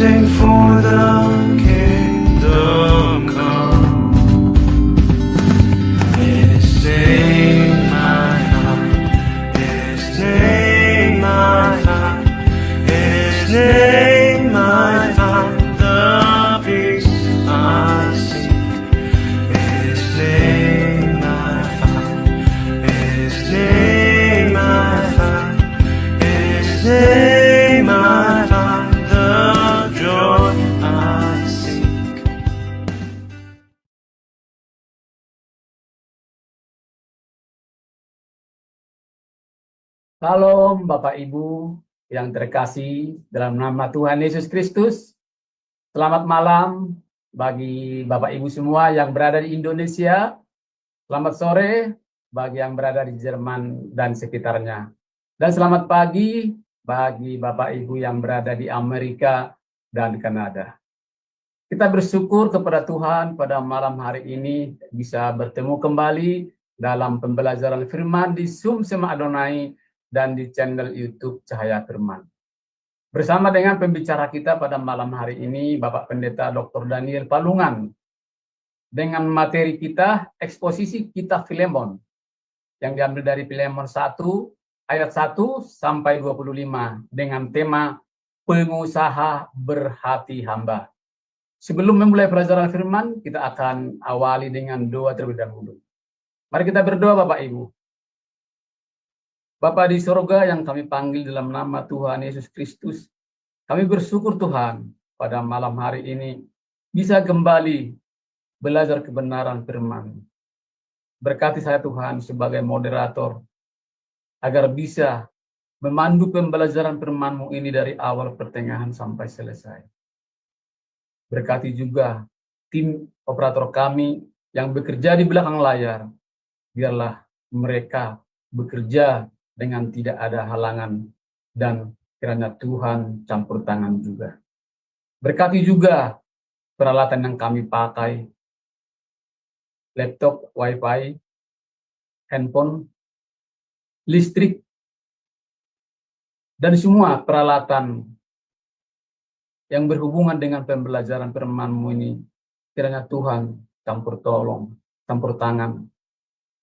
sing for the kingdom come. His name my God, His name my God, His name I find the peace I seek. His name I find, His name I find, His name I find the joy I seek. Salam Bapak Ibu yang terkasih dalam nama Tuhan Yesus Kristus. Selamat malam bagi Bapak Ibu semua yang berada di Indonesia. Selamat sore bagi yang berada di Jerman dan sekitarnya. Dan selamat pagi bagi Bapak Ibu yang berada di Amerika dan Kanada. Kita bersyukur kepada Tuhan pada malam hari ini bisa bertemu kembali dalam pembelajaran firman di Zoom Sema Adonai dan di channel YouTube Cahaya Firman. Bersama dengan pembicara kita pada malam hari ini, Bapak Pendeta Dr. Daniel Palungan, dengan materi kita, eksposisi kitab Filemon, yang diambil dari Filemon 1, ayat 1 sampai 25, dengan tema pengusaha berhati hamba. Sebelum memulai pelajaran firman, kita akan awali dengan doa terlebih dahulu. Mari kita berdoa Bapak Ibu. Bapa di sorga yang kami panggil dalam nama Tuhan Yesus Kristus, kami bersyukur Tuhan pada malam hari ini bisa kembali belajar kebenaran firman. Berkati saya Tuhan sebagai moderator, agar bisa memandu pembelajaran firman-Mu ini dari awal pertengahan sampai selesai. Berkati juga tim operator kami yang bekerja di belakang layar, biarlah mereka bekerja dengan tidak ada halangan, dan kiranya Tuhan campur tangan juga. Berkati juga peralatan yang kami pakai, laptop, wifi, handphone, listrik, dan semua peralatan yang berhubungan dengan pembelajaran firman-Mu ini. Kiranya Tuhan campur tolong, campur tangan,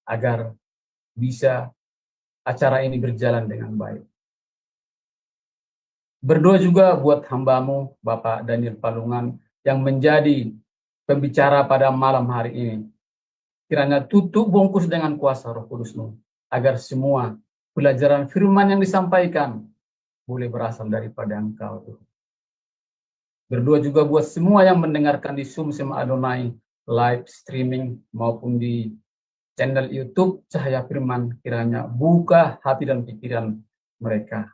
agar bisa acara ini berjalan dengan baik. Berdoa juga buat hamba-Mu, Bapak Daniel Palungan, yang menjadi pembicara pada malam hari ini. Kiranya tutup bungkus dengan kuasa Roh Kudus-Mu, agar semua pelajaran firman yang disampaikan boleh berasal daripada Engkau, Tuhan. Berdoa juga buat semua yang mendengarkan di Zoom Sema Adonai, live streaming maupun di channel YouTube Cahaya Firman, kiranya buka hati dan pikiran mereka,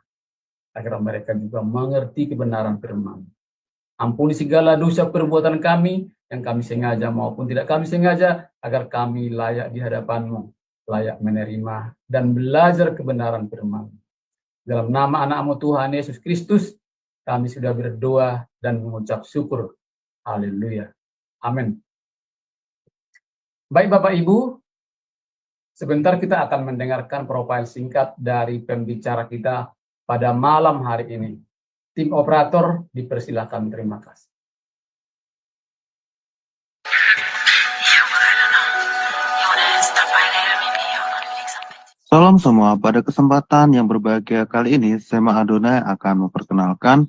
agar mereka juga mengerti kebenaran firman. Ampuni segala dosa perbuatan kami, yang kami sengaja maupun tidak kami sengaja, agar kami layak di hadapan-Mu, layak menerima dan belajar kebenaran firman. Dalam nama anak-Mu Tuhan Yesus Kristus, kami sudah berdoa dan mengucap syukur. Haleluya. Amin. Baik Bapak Ibu, sebentar kita akan mendengarkan profil singkat dari pembicara kita pada malam hari ini. Tim operator dipersilakan, terima kasih. Salam semua, pada kesempatan yang berbahagia kali ini, Sema Adonai akan memperkenalkan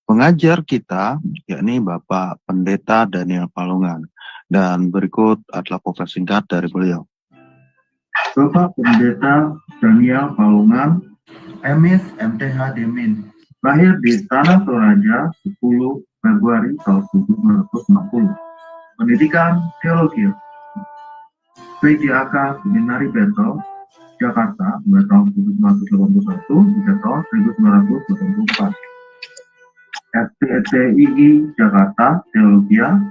pengajar kita, yakni Bapak Pendeta Daniel Palungan. Dan berikut adalah profil singkat dari beliau. Bapak Pendeta Daniel Palungan, MIS MTH Demin, lahir di Tanah Toraja 10 Februari tahun 1960. Pendidikan Teologi, PJAK Seminari Betel, Jakarta, mulai tahun 1981 hingga tahun 1984. FPTII Jakarta, Teologia,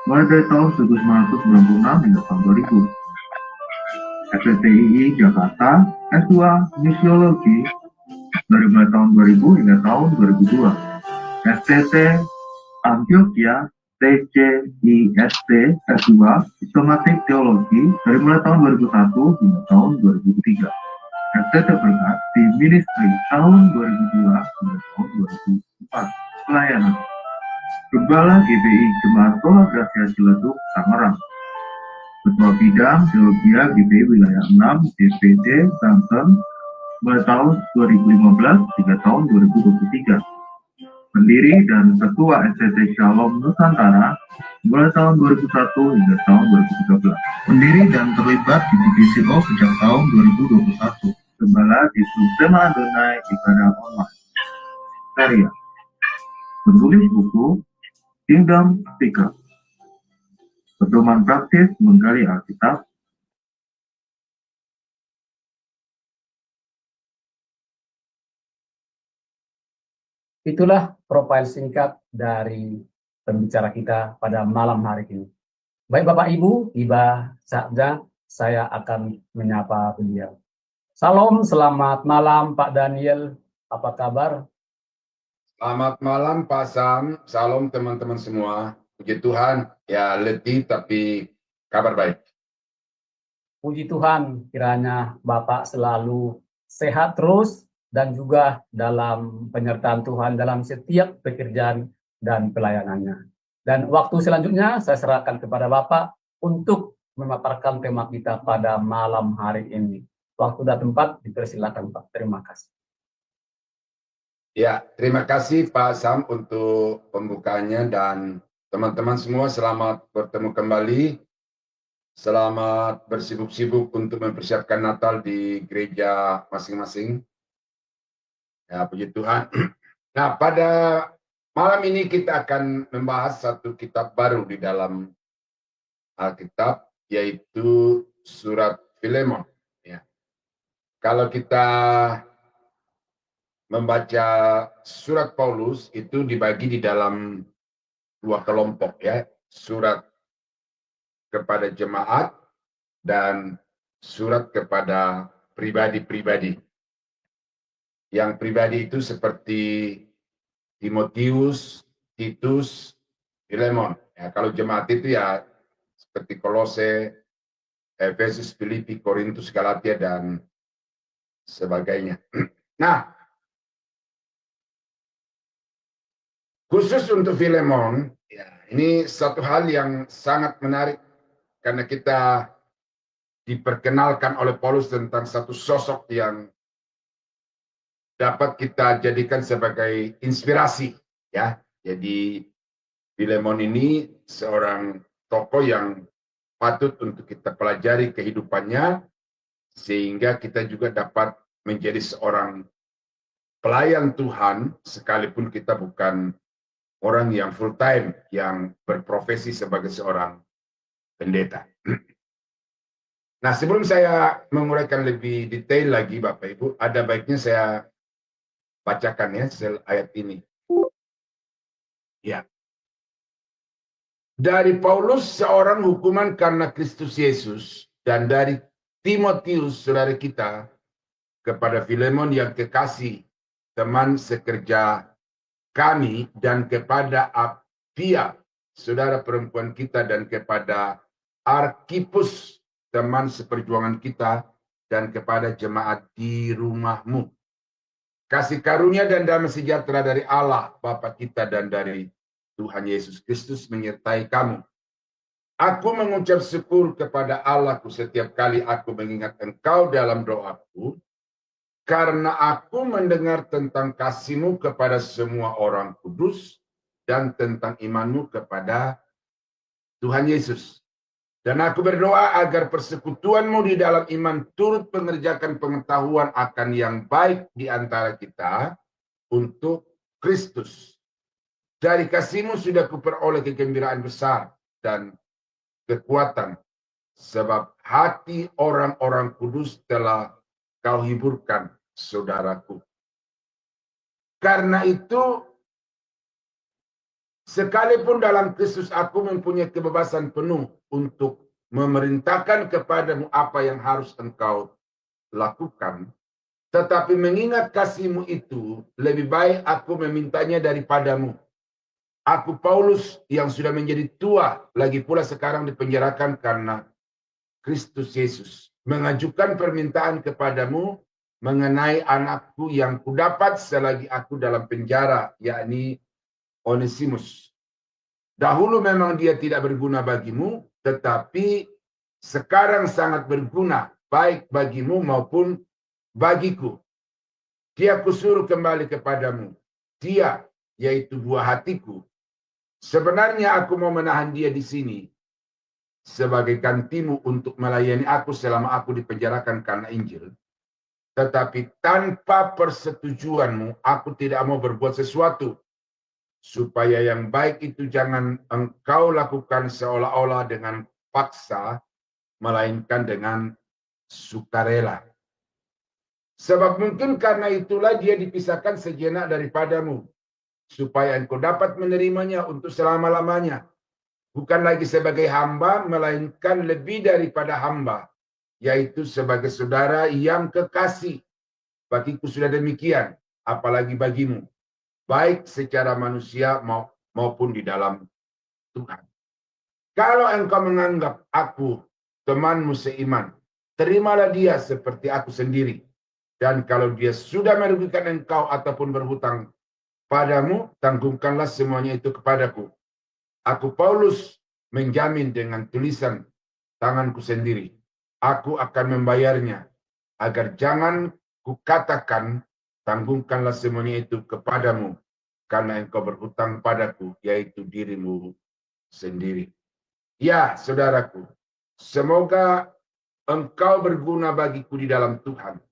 mulai dari tahun 1996 hingga tahun 2000. FPTII Jakarta, S2 Misiologi, dari mulai tahun 2000 hingga tahun 2002. FTT Antioquia, TCIST S2 Sistematik Teologi, dari mulai tahun 2001 hingga tahun 2003. FTT Berkat di Ministry tahun 2002 hingga tahun 2004. Pelayanan Gembala GBI Jemaat Sola Gracia Ciledug, Tangerang. Ketua Bidang Teologia GBI Wilayah 6 DPD Banten mulai tahun 2015 hingga tahun 2023. Pendiri dan Ketua SCT Shalom Nusantara mulai tahun 2001 hingga tahun 2013. Pendiri dan terlibat di divisi O sejak tahun 2021. Gembala di Sema Adonai Ibadah Online. Karya penulis buku Kingdom Speaker. Pedoman praktis menggali Alkitab. Itulah profil singkat dari pembicara kita pada malam hari ini. Baik Bapak Ibu, tiba saatnya saya akan menyapa beliau. Salam, selamat malam Pak Daniel, apa kabar? Selamat malam Pak Sam, salam teman-teman semua. Puji Tuhan, ya letih tapi kabar baik. Puji Tuhan, kiranya Bapak selalu sehat terus dan juga dalam penyertaan Tuhan dalam setiap pekerjaan dan pelayanannya. Dan waktu selanjutnya saya serahkan kepada Bapak untuk memaparkan tema kita pada malam hari ini. Waktu dan tempat dipersilakan Pak. Terima kasih. Ya, terima kasih Pak Sam untuk pembukaannya dan teman-teman semua selamat bertemu kembali. Selamat bersibuk-sibuk untuk mempersiapkan Natal di gereja masing-masing. Ya, puji Tuhan. Nah, pada malam ini kita akan membahas satu kitab baru di dalam Alkitab, yaitu surat Filemon. Ya. Kalau kita membaca surat Paulus itu dibagi di dalam dua kelompok, ya, surat kepada jemaat dan surat kepada pribadi-pribadi. Yang pribadi itu seperti Timotius, Titus, Filemon. Ya, kalau jemaat itu ya seperti Kolose, Efesus, Filipi, Korintus, Galatia dan sebagainya. Nah, khusus untuk Filemon, ya, ini satu hal yang sangat menarik karena kita diperkenalkan oleh Paulus tentang satu sosok yang dapat kita jadikan sebagai inspirasi, ya. Jadi Filemon ini seorang tokoh yang patut untuk kita pelajari kehidupannya sehingga kita juga dapat menjadi seorang pelayan Tuhan sekalipun kita bukan orang yang full time yang berprofesi sebagai seorang pendeta. Nah, sebelum saya menguraikan lebih detail lagi Bapak Ibu, ada baiknya saya bacakan ya ayat ini. Ya. Dari Paulus seorang hukuman karena Kristus Yesus dan dari Timotius saudara kita kepada Filemon yang kekasih, teman sekerja kami, dan kepada Apphia saudara perempuan kita, dan kepada Archippus teman seperjuangan kita, dan kepada jemaat di rumahmu. Kasih karunia dan damai sejahtera dari Allah Bapa kita dan dari Tuhan Yesus Kristus menyertai kamu. Aku mengucap syukur kepada Allahku setiap kali aku mengingat engkau dalam doaku, karena aku mendengar tentang kasihmu kepada semua orang kudus dan tentang imanmu kepada Tuhan Yesus. Dan aku berdoa agar persekutuanmu di dalam iman turut mengerjakan pengetahuan akan yang baik di antara kita untuk Kristus. Dari kasihmu sudah kuperoleh kegembiraan besar dan kekuatan, sebab hati orang-orang kudus telah kau hiburkan, saudaraku. Karena itu, sekalipun dalam Kristus aku mempunyai kebebasan penuh untuk memerintahkan kepadamu apa yang harus engkau lakukan, tetapi mengingat kasihmu itu, lebih baik aku memintanya daripadamu. Aku Paulus yang sudah menjadi tua, lagi pula sekarang dipenjarakan karena Kristus Yesus, mengajukan permintaan kepadamu mengenai anakku yang kudapat selagi aku dalam penjara, yakni Onesimus. Dahulu memang dia tidak berguna bagimu, tetapi sekarang sangat berguna, baik bagimu maupun bagiku. Dia kusuruh kembali kepadamu. Dia, yaitu buah hatiku. Sebenarnya aku mau menahan dia di sini sebagai gantimu untuk melayani aku selama aku dipenjarakan karena Injil. Tetapi tanpa persetujuanmu, aku tidak mau berbuat sesuatu. Supaya yang baik itu jangan engkau lakukan seolah-olah dengan paksa, melainkan dengan sukarela. Sebab mungkin karena itulah dia dipisahkan sejenak daripadamu, supaya engkau dapat menerimanya untuk selama-lamanya. Bukan lagi sebagai hamba, melainkan lebih daripada hamba, yaitu sebagai saudara yang kekasih. Bagiku sudah demikian, apalagi bagimu, baik secara manusia maupun di dalam Tuhan. Kalau engkau menganggap aku temanmu seiman, terimalah dia seperti aku sendiri. Dan kalau dia sudah merugikan engkau ataupun berhutang padamu, tanggungkanlah semuanya itu kepadaku. Aku Paulus menjamin dengan tulisan tanganku sendiri. Aku akan membayarnya, agar jangan kukatakan tanggungkanlah semuanya itu kepadamu, karena engkau berhutang padaku, yaitu dirimu sendiri. Ya, saudaraku, semoga engkau berguna bagiku di dalam Tuhan.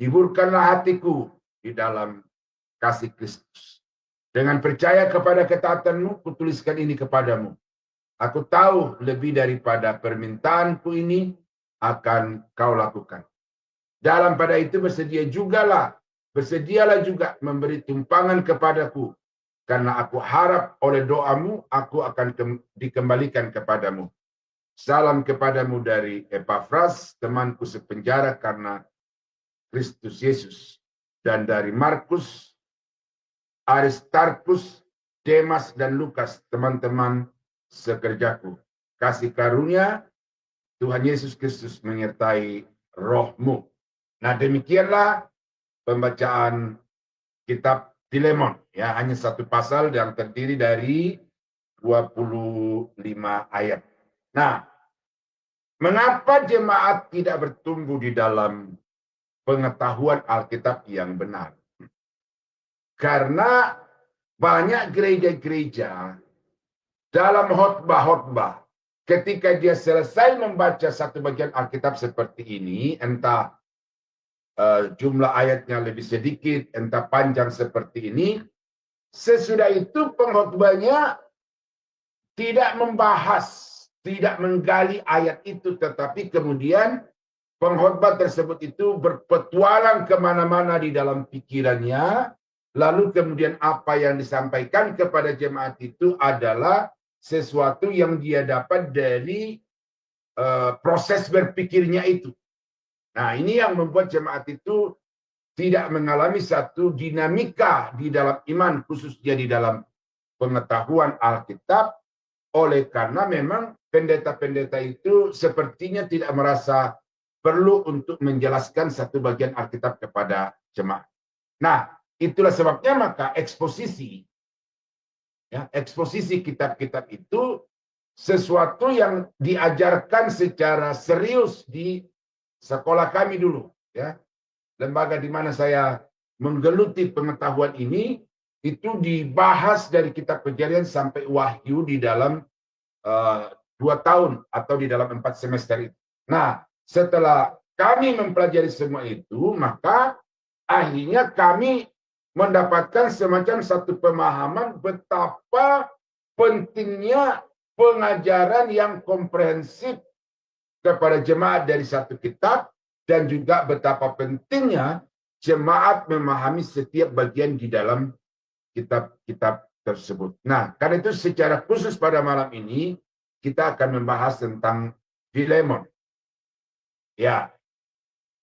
Hiburkanlah hatiku di dalam kasih Kristus. Dengan percaya kepada ketaatanmu, kutuliskan ini kepadamu. Aku tahu lebih daripada permintaanku ini akan kau lakukan. Dalam pada itu bersedialah juga memberi tumpangan kepadaku, karena aku harap oleh doamu aku akan dikembalikan kepadamu. Salam kepadamu dari Epafras, temanku sepenjara karena Kristus Yesus, dan dari Markus, Aristarkus, Demas, dan Lukas, teman-teman sekerjaku. Kasih karunia Tuhan Yesus Kristus menyertai rohmu. Nah, demikianlah pembacaan kitab Filemon. Ya, hanya satu pasal yang terdiri dari 25 ayat. Nah, mengapa jemaat tidak bertumbuh di dalam pengetahuan Alkitab yang benar? Karena banyak gereja-gereja dalam khotbah-khotbah, ketika dia selesai membaca satu bagian Alkitab seperti ini, entah jumlah ayatnya lebih sedikit, entah panjang seperti ini, sesudah itu pengkhotbahnya tidak membahas, tidak menggali ayat itu, tetapi kemudian pengkhotbah tersebut itu berpetualang kemana-mana di dalam pikirannya, lalu kemudian apa yang disampaikan kepada jemaat itu adalah sesuatu yang dia dapat dari proses berpikirnya itu. Nah, ini yang membuat jemaat itu tidak mengalami satu dinamika di dalam iman, khususnya di dalam pengetahuan Alkitab, oleh karena memang pendeta-pendeta itu sepertinya tidak merasa perlu untuk menjelaskan satu bagian Alkitab kepada jemaat. Nah, itulah sebabnya maka eksposisi kitab-kitab itu sesuatu yang diajarkan secara serius di sekolah kami dulu, ya. Lembaga di mana saya menggeluti pengetahuan ini, itu dibahas dari kitab Kejadian sampai Wahyu di dalam 2 tahun atau di dalam 4 semester itu. Nah, setelah kami mempelajari semua itu, maka akhirnya kami mendapatkan semacam satu pemahaman betapa pentingnya pengajaran yang komprehensif kepada jemaat dari satu kitab, dan juga betapa pentingnya jemaat memahami setiap bagian di dalam kitab-kitab tersebut. Nah, karena itu secara khusus pada malam ini kita akan membahas tentang Filemon. Ya.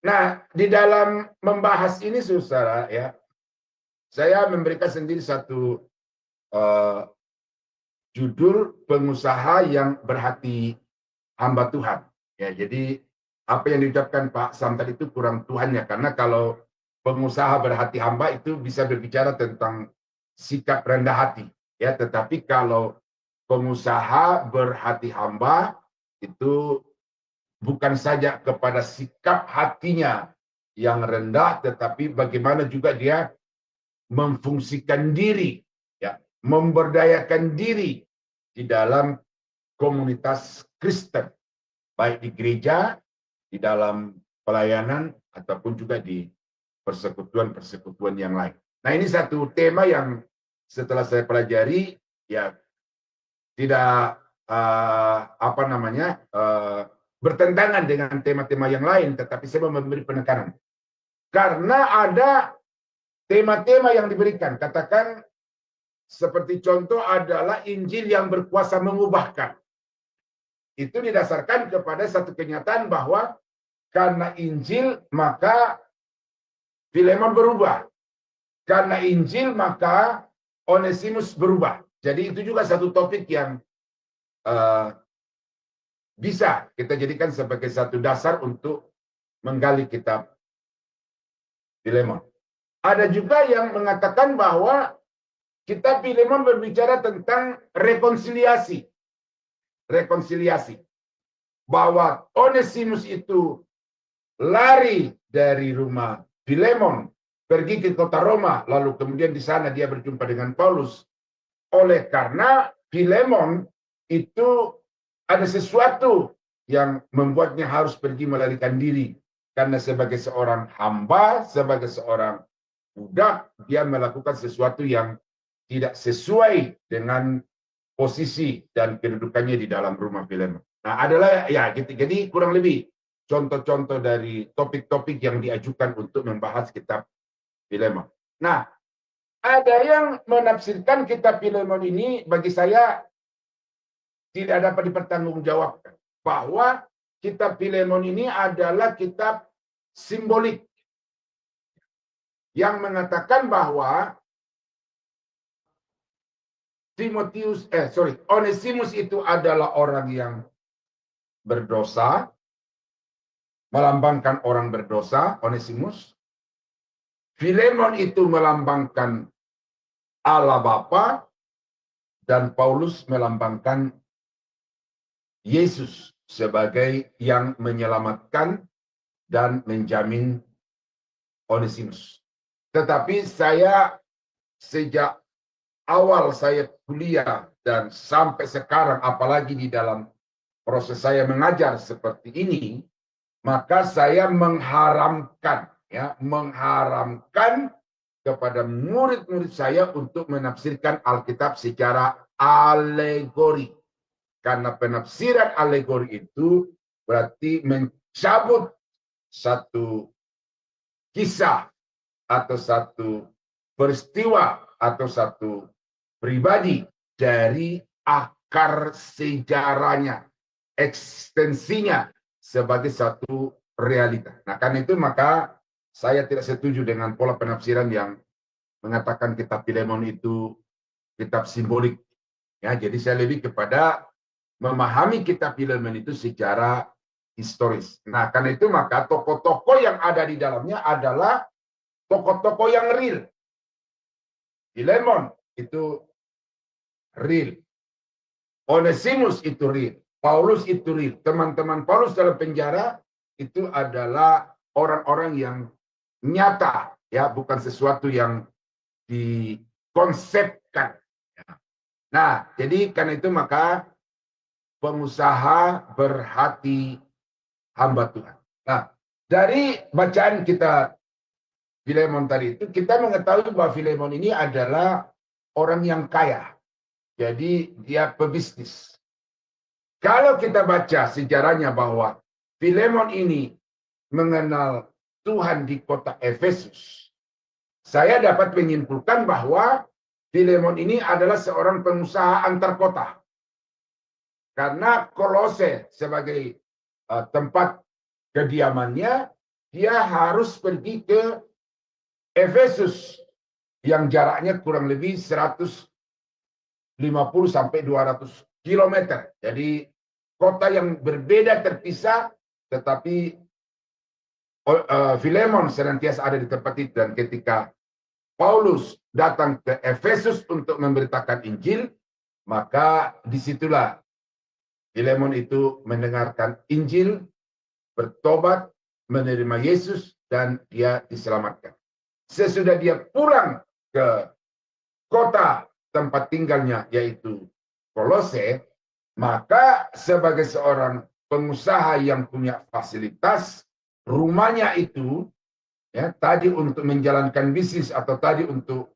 Nah, di dalam membahas ini, saudara, ya, saya memberikan sendiri satu judul pengusaha yang berhati hamba Tuhan. Ya, jadi apa yang diucapkan Pak Sam tadi itu kurang Tuhannya, karena kalau pengusaha berhati hamba itu bisa berbicara tentang sikap rendah hati, ya. Tetapi kalau pengusaha berhati hamba itu bukan saja kepada sikap hatinya yang rendah, tetapi bagaimana juga dia memfungsikan diri, ya, memberdayakan diri di dalam komunitas Kristen, baik di gereja, di dalam pelayanan, ataupun juga di persekutuan-persekutuan yang lain. Nah, ini satu tema yang setelah saya pelajari, ya tidak bertentangan dengan tema-tema yang lain, tetapi saya memberi penekanan. Karena ada tema-tema yang diberikan, katakan seperti contoh adalah Injil yang berkuasa mengubahkan. Itu didasarkan kepada satu kenyataan bahwa karena Injil maka Filemon berubah. Karena Injil maka Onesimus berubah. Jadi itu juga satu topik yang bisa kita jadikan sebagai satu dasar untuk menggali kitab Filemon. Ada juga yang mengatakan bahwa kitab Filemon berbicara tentang rekonsiliasi. Rekonsiliasi. Bahwa Onesimus itu lari dari rumah Filemon, pergi ke kota Roma, lalu kemudian di sana dia berjumpa dengan Paulus. Oleh karena Filemon itu ada sesuatu yang membuatnya harus pergi melarikan diri. Karena sebagai seorang hamba, sebagai seorang budak, dia melakukan sesuatu yang tidak sesuai dengan posisi dan kedudukannya di dalam rumah Filemon. Nah, adalah ya gitu. Jadi kurang lebih contoh-contoh dari topik-topik yang diajukan untuk membahas kitab Filemon. Nah, ada yang menafsirkan kitab Filemon ini bagi saya tidak dapat dipertanggungjawabkan bahwa kitab Filemon ini adalah kitab simbolik yang mengatakan bahwa Onesimus itu adalah orang yang berdosa, melambangkan orang berdosa, Onesimus. Filemon itu melambangkan Allah Bapa, dan Paulus melambangkan Yesus sebagai yang menyelamatkan dan menjamin Onesimus. Tetapi saya sejak awal saya kuliah dan sampai sekarang, apalagi di dalam proses saya mengajar seperti ini, maka saya mengharamkan kepada murid-murid saya untuk menafsirkan Alkitab secara alegori. Karena penafsiran alegori itu berarti mencabut satu kisah atau satu peristiwa atau satu pribadi dari akar sejarahnya, ekstensinya sebagai satu realita. Nah, karena itu maka saya tidak setuju dengan pola penafsiran yang mengatakan kitab Filemon itu kitab simbolik. Ya, jadi saya lebih kepada memahami kitab Filemon itu secara historis. Nah, karena itu maka tokoh-tokoh yang ada di dalamnya adalah tokoh-tokoh yang real. Filemon itu real. Onesimus itu real. Paulus itu real. Teman-teman Paulus dalam penjara itu adalah orang-orang yang nyata, ya, bukan sesuatu yang dikonsepkan. Nah, jadi karena itu maka pengusaha berhati hamba Tuhan. Nah, dari bacaan kita Filemon tadi itu, kita mengetahui bahwa Filemon ini adalah orang yang kaya. Jadi dia pebisnis. Kalau kita baca sejarahnya bahwa Filemon ini mengenal Tuhan di kota Efesus, saya dapat menyimpulkan bahwa Filemon ini adalah seorang pengusaha antar kota. Karena Kolose sebagai tempat kediamannya, dia harus pergi ke Efesus yang jaraknya kurang lebih 150 sampai 200 kilometer. Jadi kota yang berbeda terpisah, tetapi Filemon senantiasa ada di tempat itu. Dan ketika Paulus datang ke Efesus untuk memberitakan Injil, Maka disitulah Filemon itu mendengarkan Injil, bertobat, menerima Yesus, dan dia diselamatkan. Sesudah dia pulang ke kota tempat tinggalnya, yaitu Kolose, maka sebagai seorang pengusaha yang punya fasilitas, rumahnya itu ya tadi untuk menjalankan bisnis atau tadi untuk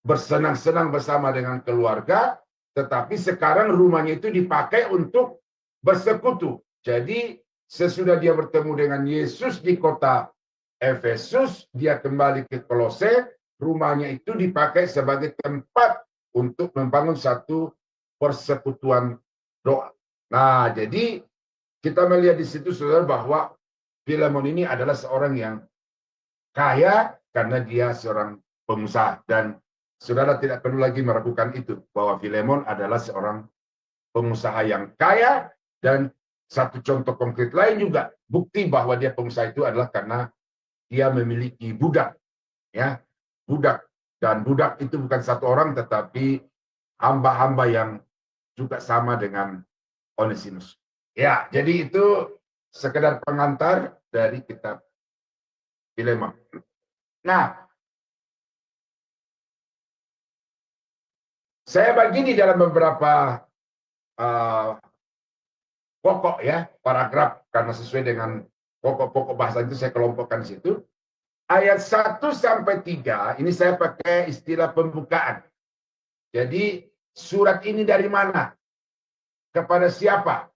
bersenang-senang bersama dengan keluarga, tetapi sekarang rumahnya itu dipakai untuk bersekutu. Jadi sesudah dia bertemu dengan Yesus di kota Efesus, dia kembali ke Kolose, rumahnya itu dipakai sebagai tempat untuk membangun satu persekutuan doa. Nah, jadi kita melihat di situ saudara bahwa Filemon ini adalah seorang yang kaya karena dia seorang pengusaha, dan saudara tidak perlu lagi meragukan itu bahwa Filemon adalah seorang pengusaha yang kaya. Dan satu contoh konkret lain juga bukti bahwa dia pengusaha itu adalah karena dia memiliki budak, ya, budak, dan budak itu bukan satu orang tetapi hamba-hamba yang juga sama dengan Onesimus. Ya, jadi itu sekedar pengantar dari kitab Filemon. Nah, saya bagi di dalam beberapa pokok ya, paragraf, karena sesuai dengan pokok-pokok bahasa itu saya kelompokkan di situ. Ayat 1 sampai 3 ini saya pakai istilah pembukaan. Jadi surat ini dari mana? Kepada siapa?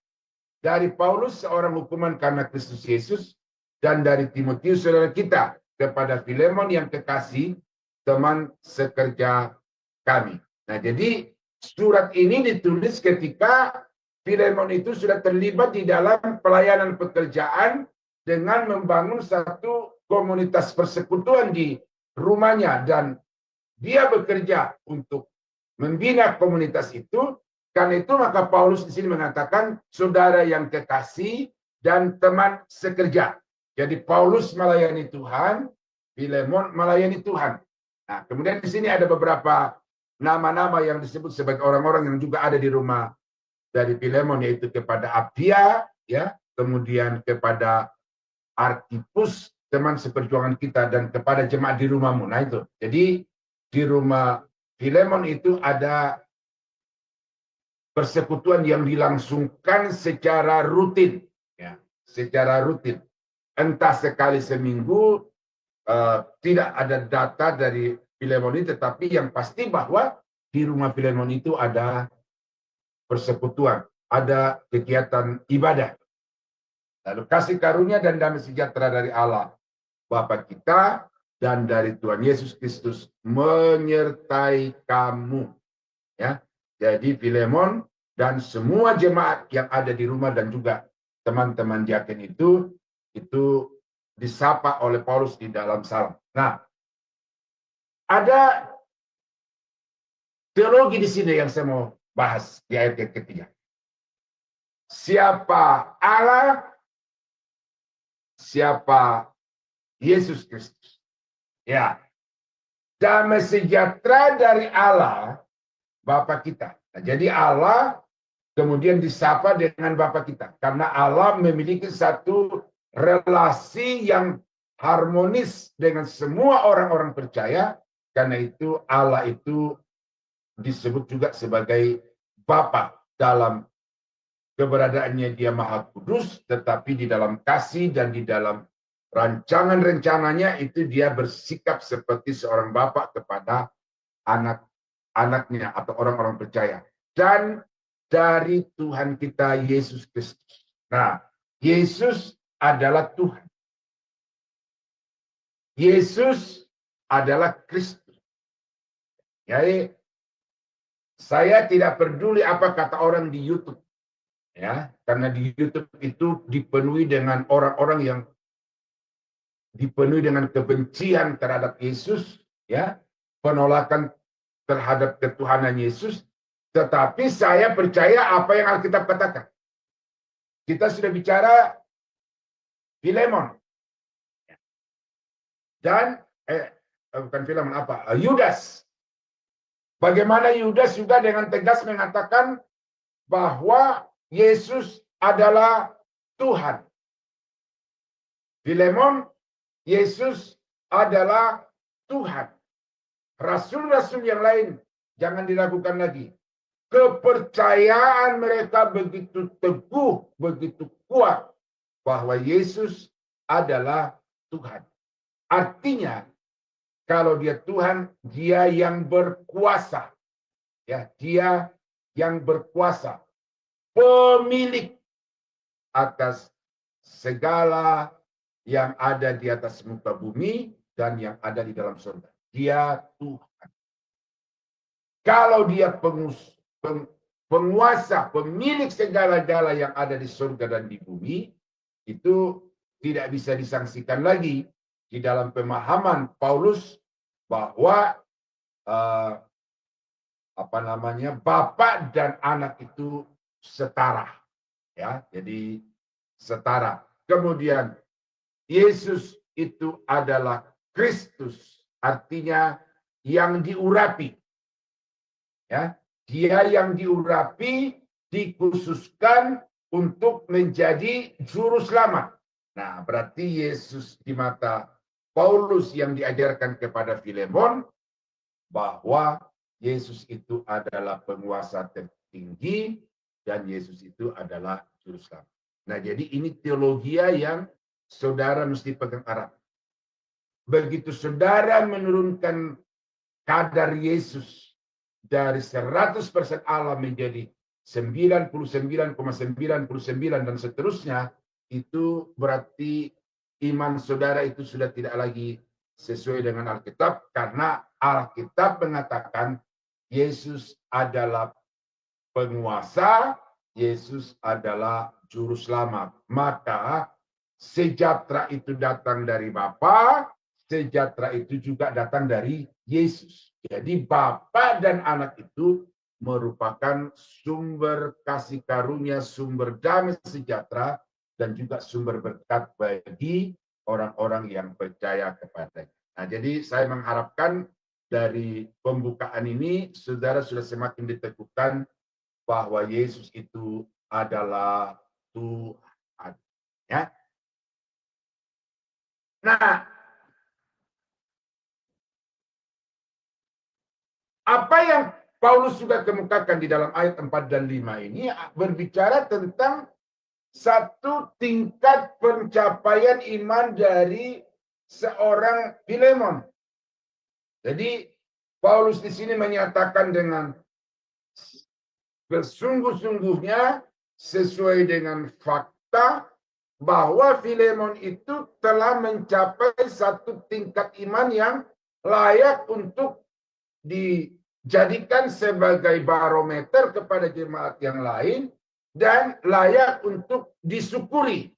Dari Paulus, seorang hukuman karena Kristus Yesus, dan dari Timotius saudara kita, kepada Filemon yang kekasih, teman sekerja kami. Nah, jadi surat ini ditulis ketika Filemon itu sudah terlibat di dalam pelayanan pekerjaan dengan membangun satu komunitas persekutuan di rumahnya, dan dia bekerja untuk membina komunitas itu. Karena itu maka Paulus di sini mengatakan saudara yang kekasih dan teman sekerja. Jadi Paulus melayani Tuhan, Filemon melayani Tuhan. Nah, kemudian di sini ada beberapa nama-nama yang disebut sebagai orang-orang yang juga ada di rumah dari Filemon, yaitu kepada Apia, ya, kemudian kepada Arkhipus, teman seperjuangan kita, dan kepada jemaat di rumahmu. Nah itu. Jadi di rumah Filemon itu ada persekutuan yang dilangsungkan secara rutin, ya, secara rutin. Entah sekali seminggu, tidak ada data dari Filemon ini, tetapi yang pasti bahwa di rumah Filemon itu ada persekutuan, ada kegiatan ibadah. Lalu kasih karunia dan damai sejahtera dari Allah Bapa kita dan dari Tuhan Yesus Kristus menyertai kamu. Ya, jadi Filemon dan semua jemaat yang ada di rumah dan juga teman-teman diaken itu disapa oleh Paulus di dalam salam. Nah, ada teologi di sini yang saya mau bahas di ayat yang ketiga. Siapa Allah? Siapa Yesus Kristus? Ya, damai sejahtera dari Allah Bapa kita. Nah, jadi Allah kemudian disapa dengan Bapa kita. Karena Allah memiliki satu relasi yang harmonis dengan semua orang-orang percaya. Karena itu Allah itu disebut juga sebagai Bapa. Dalam keberadaannya dia Maha Kudus, tetapi di dalam kasih dan di dalam rancangan-rencananya itu dia bersikap seperti seorang Bapa kepada anak-anaknya atau orang-orang percaya. Dan dari Tuhan kita Yesus Kristus. Nah, Yesus adalah Tuhan. Yesus adalah Kristus. Jadi saya tidak peduli apa kata orang di YouTube. Ya, karena di YouTube itu dipenuhi dengan orang-orang yang dipenuhi dengan kebencian terhadap Yesus, ya, penolakan terhadap ketuhanan Yesus. Tetapi saya percaya apa yang Alkitab katakan. Kita sudah bicara Filemon. Dan bukan Filemon apa? Yudas. Bagaimana Yudas juga dengan tegas mengatakan bahwa Yesus adalah Tuhan. Filemon, Yesus adalah Tuhan. Rasul-rasul yang lain jangan diragukan lagi. Kepercayaan mereka begitu teguh, begitu kuat bahwa Yesus adalah Tuhan. Artinya, kalau dia Tuhan, dia yang berkuasa. Ya, dia yang berkuasa. Pemilik atas segala yang ada di atas muka bumi dan yang ada di dalam surga. Dia Tuhan. Kalau dia penguasa, pemilik segala-gala yang ada di surga dan di bumi, itu tidak bisa disangsikan lagi di dalam pemahaman Paulus bahwa Bapa dan anak itu setara, ya, jadi setara. Kemudian Yesus itu adalah Kristus, artinya yang diurapi, ya, dia yang diurapi, dikhususkan untuk menjadi juru selamat. Nah, berarti Yesus di mata Paulus yang diajarkan kepada Filemon bahwa Yesus itu adalah penguasa tertinggi dan Yesus itu adalah juru selamat. Nah, jadi ini teologi yang saudara mesti pegang erat. Begitu saudara menurunkan kadar Yesus dari 100% Allah menjadi 99,99 dan seterusnya, itu berarti iman saudara itu sudah tidak lagi sesuai dengan Alkitab, karena Alkitab mengatakan Yesus adalah penguasa, Yesus adalah juru selamat. Maka sejahtera itu datang dari Bapa, sejahtera itu juga datang dari Yesus. Jadi Bapa dan anak itu merupakan sumber kasih karunia, sumber damai sejahtera, dan juga sumber berkat bagi orang-orang yang percaya kepadanya. Nah, jadi saya mengharapkan dari pembukaan ini, saudara sudah semakin diteguhkan bahwa Yesus itu adalah Tuhan. Ya. Nah, apa yang Paulus juga kemukakan di dalam ayat 4 dan 5 ini berbicara tentang satu tingkat pencapaian iman dari seorang Filemon. Jadi Paulus di sini menyatakan dengan bersungguh-sungguhnya sesuai dengan fakta bahwa Filemon itu telah mencapai satu tingkat iman yang layak untuk dijadikan sebagai barometer kepada jemaat yang lain dan layak untuk disyukuri.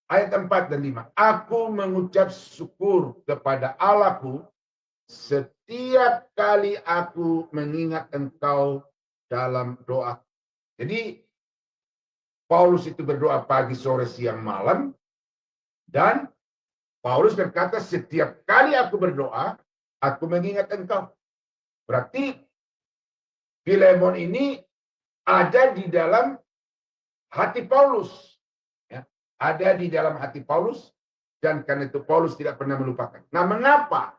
Ayat 4 dan 5. Aku mengucap syukur kepada Allahku setiap kali aku mengingat engkau dalam doa. Jadi Paulus itu berdoa pagi, sore, siang, malam. Dan Paulus berkata setiap kali aku berdoa, aku mengingat engkau. Berarti Filemon ini ada di dalam hati Paulus. Ada di dalam hati Paulus, dan karena itu Paulus tidak pernah melupakan. Nah, mengapa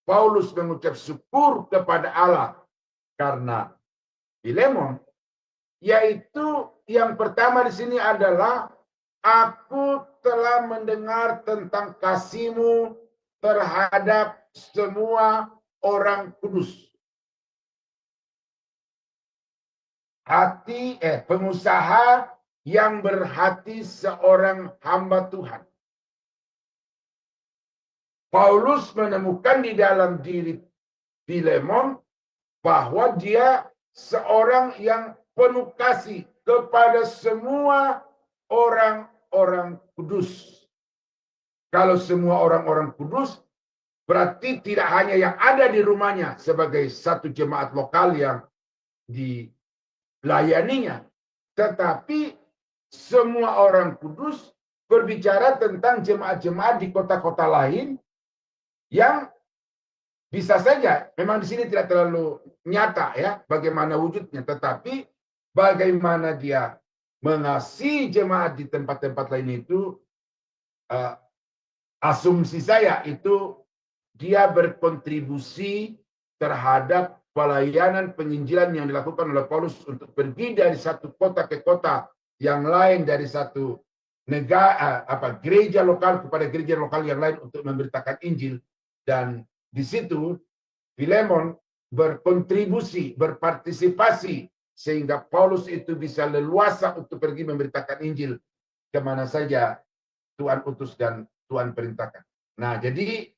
Paulus mengucap syukur kepada Allah? Karena Filemon, yaitu yang pertama di sini adalah aku telah mendengar tentang kasih-Mu terhadap semua orang kudus. Pengusaha yang berhati seorang hamba Tuhan. Paulus menemukan di dalam diri Filemon bahwa dia seorang yang penuh kasih kepada semua orang-orang kudus. Kalau semua orang-orang kudus, berarti tidak hanya yang ada di rumahnya sebagai satu jemaat lokal yang dilayaninya, tetapi semua orang kudus berbicara tentang jemaat-jemaat di kota-kota lain yang Bisa saja, memang di sini tidak terlalu nyata ya bagaimana wujudnya, tetapi bagaimana dia mengasihi jemaat di tempat-tempat lain itu, asumsi saya itu dia berkontribusi terhadap pelayanan penginjilan yang dilakukan oleh Paulus untuk pergi dari satu kota ke kota yang lain, dari satu negara gereja lokal kepada gereja lokal yang lain untuk memberitakan Injil. Dan di situ Filemon berkontribusi, berpartisipasi sehingga Paulus itu bisa leluasa untuk pergi memberitakan Injil kemana saja Tuhan utus dan Tuhan perintahkan. Nah, jadi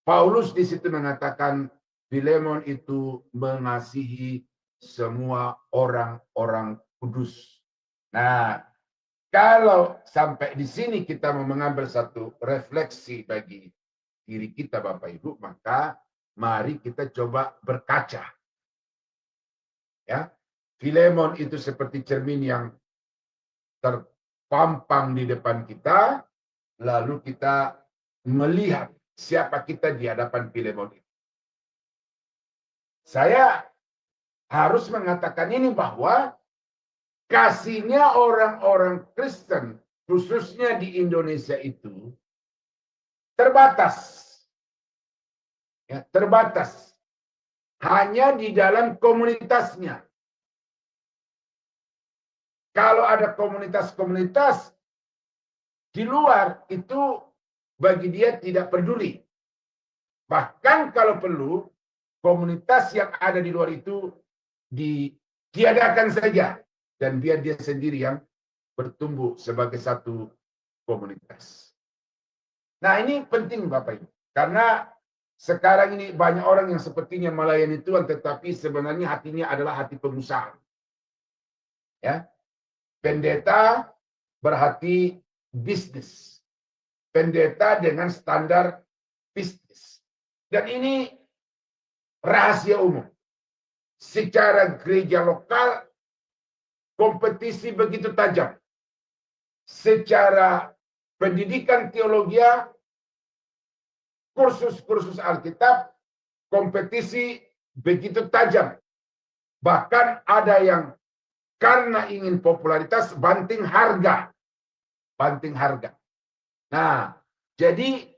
Paulus di situ mengatakan Filemon itu mengasihi semua orang-orang kudus. Nah, kalau sampai di sini kita mau mengambil satu refleksi bagi diri kita Bapak Ibu, maka mari kita coba berkaca. Ya, Filemon itu seperti cermin yang terpampang di depan kita, lalu kita melihat siapa kita di hadapan Filemon itu. Saya harus mengatakan ini bahwa kasihnya orang-orang Kristen, khususnya di Indonesia itu, terbatas. Ya, terbatas. Hanya di dalam komunitasnya. Kalau ada komunitas-komunitas di luar, itu bagi dia tidak peduli. Bahkan kalau perlu, komunitas yang ada di luar itu ditiadakan saja. Dan biar dia sendiri yang bertumbuh sebagai satu komunitas. Nah, ini penting Bapak Ibu. Karena sekarang ini banyak orang yang sepertinya melayani Tuhan, tetapi sebenarnya hatinya adalah hati pengusaha. Ya, pendeta berhati bisnis. Pendeta dengan standar bisnis. Dan ini rahasia umum. Secara gereja lokal, kompetisi begitu tajam. Secara pendidikan teologi, kursus-kursus Alkitab, kompetisi begitu tajam. Bahkan ada yang karena ingin popularitas banting harga. Banting harga. Nah, jadi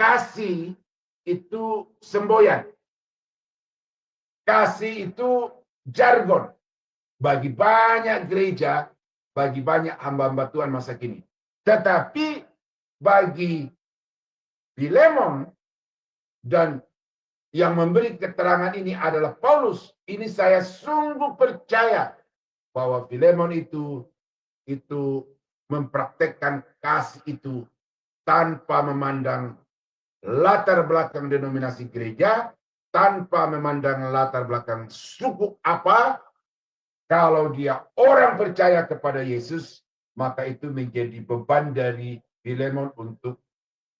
kasih itu semboyan. Kasih itu jargon bagi banyak gereja, bagi banyak hamba-hamba Tuhan masa kini. Tetapi bagi Filemon dan yang memberi keterangan ini adalah Paulus, ini saya sungguh percaya bahwa Filemon itu mempraktekkan kasih itu tanpa memandang latar belakang denominasi gereja, tanpa memandang latar belakang suku apa. Kalau dia orang percaya kepada Yesus, maka itu menjadi beban dari Filemon untuk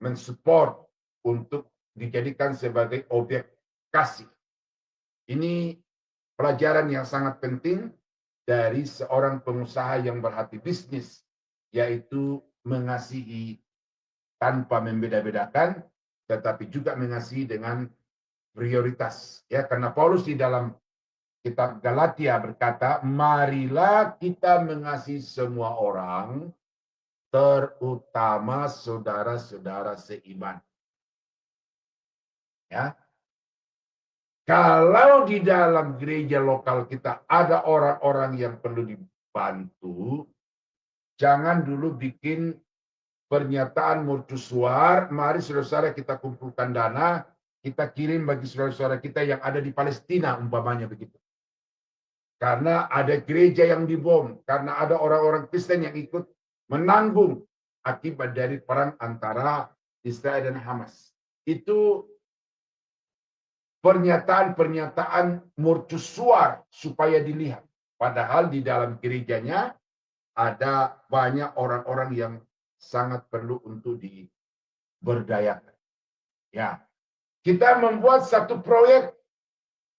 mensupport, untuk dijadikan sebagai objek kasih. Ini pelajaran yang sangat penting dari seorang pengusaha yang berhati bisnis, yaitu mengasihi tanpa membeda-bedakan, tetapi juga mengasihi dengan prioritas. Ya, karena Paulus di dalam kitab Galatia berkata, marilah kita mengasihi semua orang, terutama saudara-saudara seiman. Ya. Kalau di dalam gereja lokal kita ada orang-orang yang perlu dibantu, jangan dulu bikin pernyataan mercusuar, mari saudara-saudara kita kumpulkan dana, kita kirim bagi saudara-saudara kita yang ada di Palestina, umpamanya begitu. Karena ada gereja yang dibom, karena ada orang-orang Kristen yang ikut menanggung akibat dari perang antara Israel dan Hamas. Itu pernyataan-pernyataan mercusuar supaya dilihat. Padahal di dalam gerejanya ada banyak orang-orang yang sangat perlu untuk diberdayakan. Ya, kita membuat satu proyek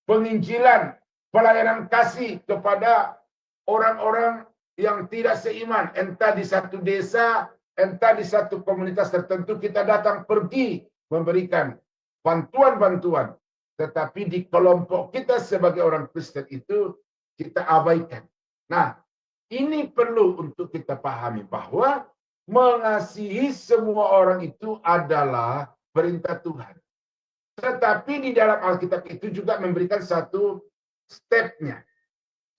penginjilan, pelayanan kasih kepada orang-orang yang tidak seiman, entah di satu desa, entah di satu komunitas tertentu, kita datang pergi memberikan bantuan-bantuan. Tetapi di kelompok kita sebagai orang Kristen itu kita abaikan. Nah, ini perlu untuk kita pahami bahwa mengasihi semua orang itu adalah perintah Tuhan. Tetapi di dalam Alkitab itu juga memberikan satu stepnya.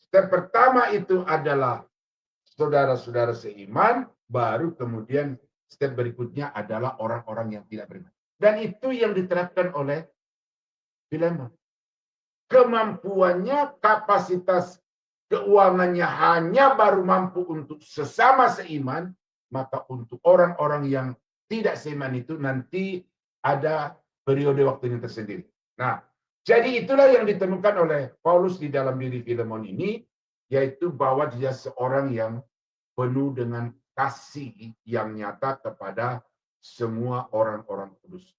Step pertama itu adalah saudara-saudara seiman, baru kemudian step berikutnya adalah orang-orang yang tidak beriman. Dan itu yang diterapkan oleh Filemon. Kemampuannya, kapasitas keuangannya hanya baru mampu untuk sesama seiman, maka untuk orang-orang yang tidak seiman itu nanti ada periode waktunya tersendiri. Nah, jadi itulah yang ditemukan oleh Paulus di dalam diri Filemon ini, yaitu bahwa dia seorang yang penuh dengan kasih yang nyata kepada semua orang-orang kudus.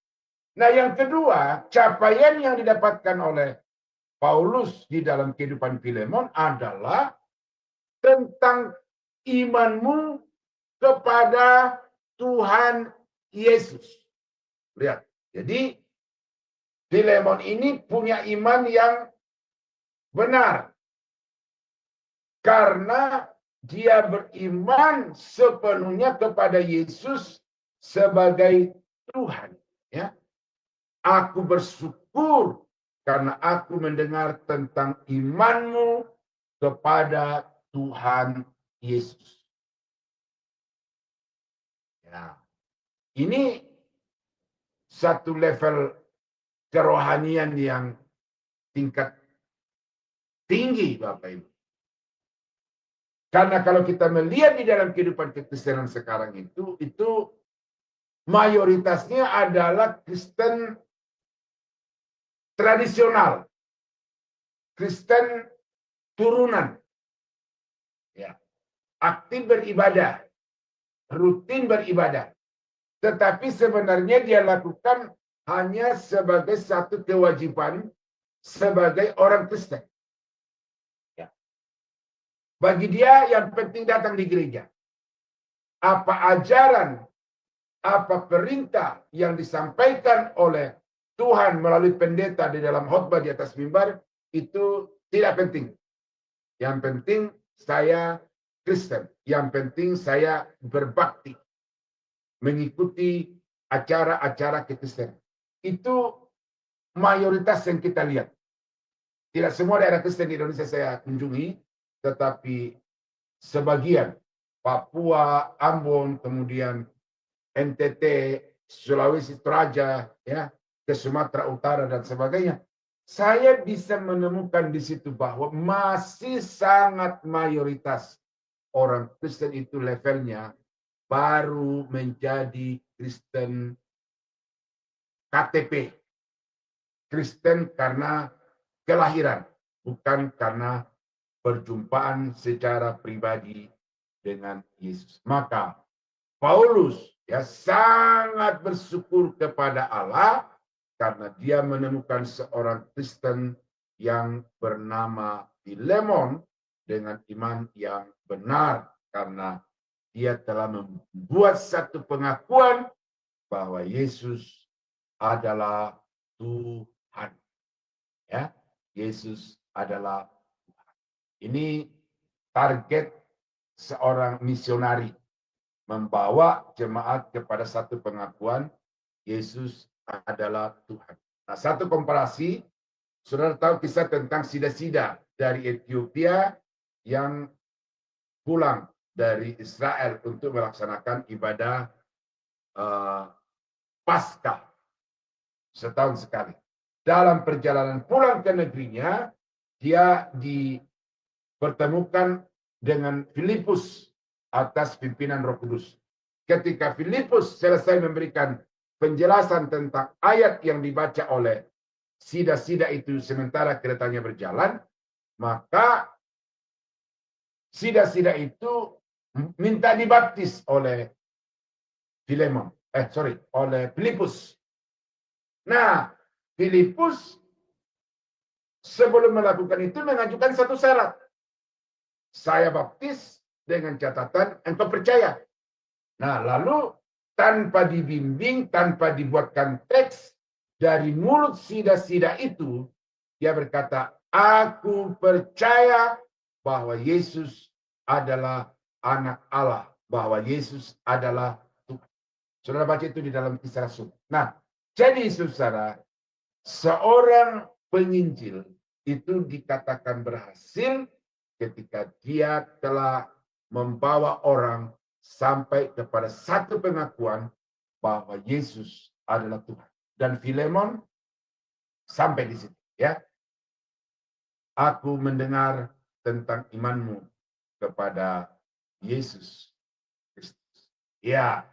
Nah, yang kedua, capaian yang didapatkan oleh Paulus di dalam kehidupan Filemon adalah tentang imanmu kepada Tuhan Yesus. Lihat, jadi Filemon ini punya iman yang benar. Karena dia beriman sepenuhnya kepada Yesus sebagai Tuhan. Ya. Aku bersyukur karena aku mendengar tentang imanmu kepada Tuhan Yesus. Ya. Ini satu level kerohanian yang tingkat tinggi, Bapak Ibu. Karena kalau kita melihat di dalam kehidupan kekristenan sekarang itu mayoritasnya adalah Kristen tradisional, Kristen turunan, ya, aktif beribadah, rutin beribadah, tetapi sebenarnya dia lakukan hanya sebagai satu kewajiban sebagai orang Kristen. Ya. Bagi dia yang penting datang di gereja. Apa ajaran, apa perintah yang disampaikan oleh Tuhan melalui pendeta di dalam khotbah di atas mimbar itu tidak penting. Yang penting saya Kristen. Yang penting saya berbakti. Mengikuti acara-acara kekristenan. Itu mayoritas yang kita lihat. Tidak semua daerah Kristen di Indonesia saya kunjungi, tetapi sebagian Papua, Ambon, kemudian NTT, Sulawesi Toraja, ya, ke Sumatera Utara dan sebagainya. Saya bisa menemukan di situ bahwa masih sangat mayoritas orang Kristen itu levelnya baru menjadi Kristen KTP. Kristen karena kelahiran, bukan karena perjumpaan secara pribadi dengan Yesus. Maka Paulus ya sangat bersyukur kepada Allah karena dia menemukan seorang Kristen yang bernama Filemon dengan iman yang benar karena dia telah membuat satu pengakuan bahwa Yesus adalah Tuhan. Ya, Yesus adalah Tuhan. Ini target seorang misionari, membawa jemaat kepada satu pengakuan Yesus adalah Tuhan. Nah, satu komparasi, saudara tahu kisah tentang sida-sida dari Ethiopia yang pulang dari Israel untuk melaksanakan ibadah Paskah setahun sekali. Dalam perjalanan pulang ke negerinya, dia dipertemukan dengan Filipus atas pimpinan Roh Kudus. Ketika Filipus selesai memberikan penjelasan tentang ayat yang dibaca oleh sida-sida itu sementara keretanya berjalan, maka sida-sida itu minta dibaptis oleh oleh Filipus. Nah, Filipus sebelum melakukan itu mengajukan satu syarat. Saya baptis dengan catatan engkau percaya. Nah, lalu tanpa dibimbing, tanpa dibuatkan teks, dari mulut sida-sida itu, dia berkata, aku percaya bahwa Yesus adalah anak Allah, bahwa Yesus adalah Tuhan. Saudara baca itu di dalam Kisah Rasul. Nah, jadi saudara, seorang penginjil itu dikatakan berhasil ketika dia telah membawa orang sampai kepada satu pengakuan bahwa Yesus adalah Tuhan. Dan Filemon sampai di situ, ya. Aku mendengar tentang imanmu kepada Yesus Kristus. Ya.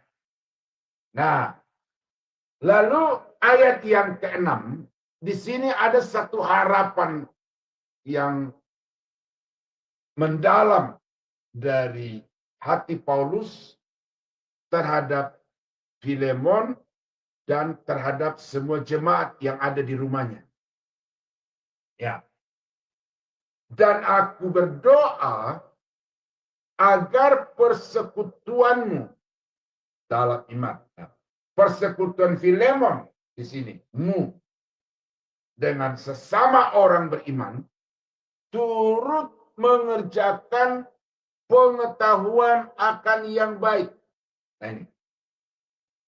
Nah, lalu ayat yang ke-6, di sini ada satu harapan yang mendalam dari hati Paulus terhadap Filemon dan terhadap semua jemaat yang ada di rumahnya. Ya. Dan aku berdoa agar persekutuanmu dalam iman. Nah, persekutuan Filemon di sini, mu, dengan sesama orang beriman, turut mengerjakan pengetahuan akan yang baik. Nah, ini.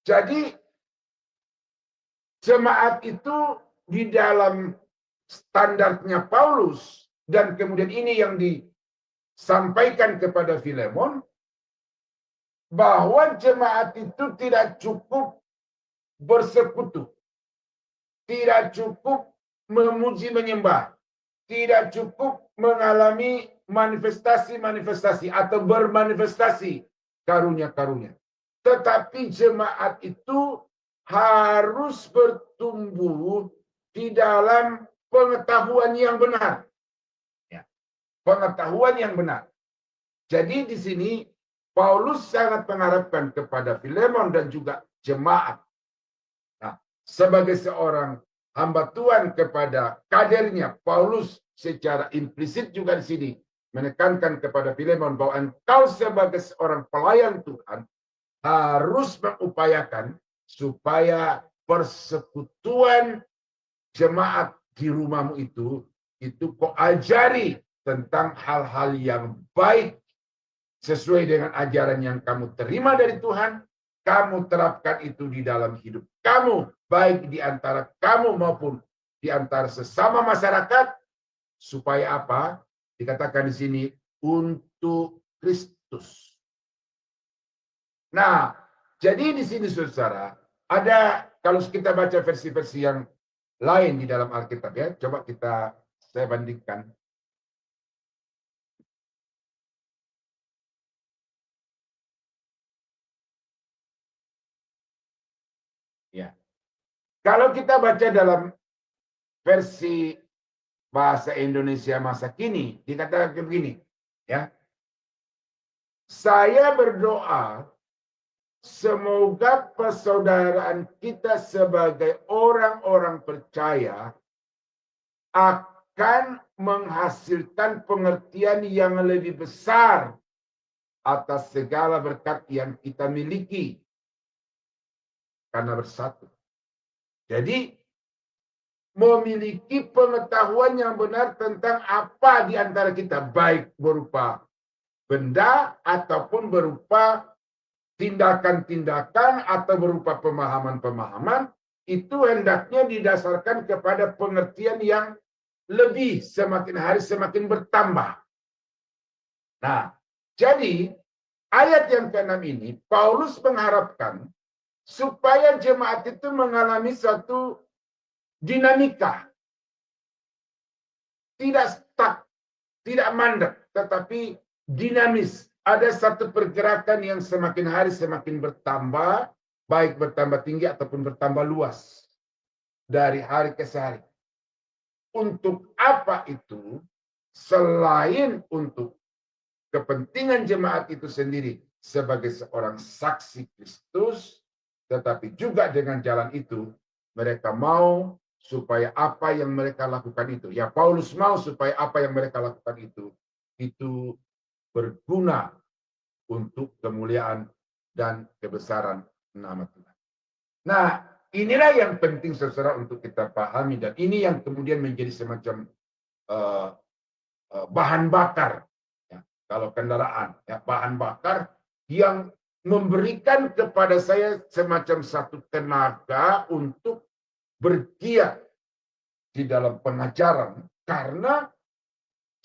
Jadi, jemaat itu di dalam standarnya Paulus, dan kemudian ini yang disampaikan kepada Filemon, bahwa jemaat itu tidak cukup bersekutu, tidak cukup memuji menyembah, tidak cukup mengalami manifestasi-manifestasi atau bermanifestasi karunia-karunia. Tetapi jemaat itu harus bertumbuh di dalam pengetahuan yang benar. Ya, pengetahuan yang benar. Jadi di sini Paulus sangat mengharapkan kepada Filemon dan juga jemaat. Nah, sebagai seorang hamba Tuhan kepada kadernya, Paulus secara implisit juga di sini menekankan kepada Filemon bahwa engkau sebagai seorang pelayan Tuhan harus mengupayakan supaya persekutuan jemaat di rumahmu itu kau ajari tentang hal-hal yang baik sesuai dengan ajaran yang kamu terima dari Tuhan. Kamu terapkan itu di dalam hidup kamu, baik di antara kamu maupun di antara sesama masyarakat, supaya apa? Dikatakan di sini untuk Kristus. Nah, jadi di sini saudara, ada kalau kita baca versi-versi yang lain di dalam Alkitab, ya, coba saya bandingkan. Ya. Kalau kita baca dalam versi bahasa Indonesia masa kini, dikatakan begini, ya. Saya berdoa semoga persaudaraan kita sebagai orang-orang percaya akan menghasilkan pengertian yang lebih besar atas segala berkat yang kita miliki karena bersatu. Jadi, memiliki pengetahuan yang benar tentang apa di antara kita, baik berupa benda ataupun berupa tindakan-tindakan atau berupa pemahaman-pemahaman, itu hendaknya didasarkan kepada pengertian yang lebih semakin hari semakin bertambah. Nah, jadi ayat yang ke-6 ini, Paulus mengharapkan supaya jemaat itu mengalami suatu dinamika. Tidak stuck, tidak mandek, tetapi dinamis. Ada satu pergerakan yang semakin hari semakin bertambah, baik bertambah tinggi ataupun bertambah luas dari hari ke hari. Untuk apa itu? Selain untuk kepentingan jemaat itu sendiri sebagai seorang saksi Kristus, tetapi juga dengan jalan itu mereka mau supaya apa yang mereka lakukan itu, ya Paulus mau supaya apa yang mereka lakukan itu berguna untuk kemuliaan dan kebesaran nama Tuhan. Nah, inilah yang penting saudara untuk kita pahami, dan ini yang kemudian menjadi semacam bahan bakar, ya, kalau kendaraan, ya, bahan bakar yang memberikan kepada saya semacam satu tenaga untuk bergiat di dalam pengajaran, karena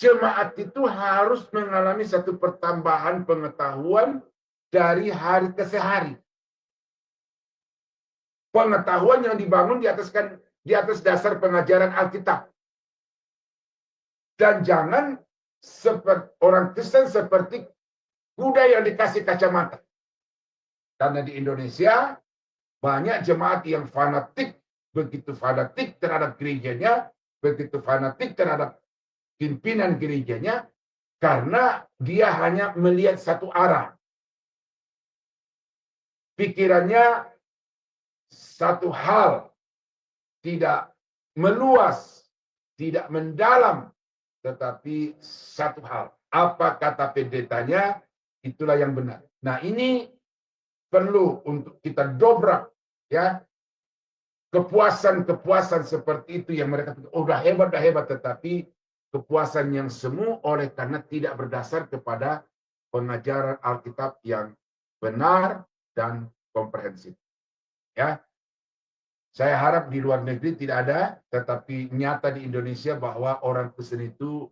jemaat itu harus mengalami satu pertambahan pengetahuan dari hari ke hari. Pengetahuan yang dibangun di atas dasar pengajaran Alkitab. Dan jangan seperti orang Kristen seperti kuda yang dikasih kacamata. Karena di Indonesia banyak jemaat yang fanatik, begitu fanatik terhadap gerejanya, begitu fanatik terhadap pimpinan gerejanya, karena dia hanya melihat satu arah. Pikirannya satu hal, tidak meluas, tidak mendalam, tetapi satu hal. Apa kata pendetanya, itulah yang benar. Nah, ini perlu untuk kita dobrak, ya. Kepuasan-kepuasan seperti itu yang mereka udah hebat, tetapi kepuasan yang semu oleh karena tidak berdasar kepada pengajaran Alkitab yang benar dan komprehensif. Ya. Saya harap di luar negeri tidak ada, tetapi nyata di Indonesia bahwa orang Kristen itu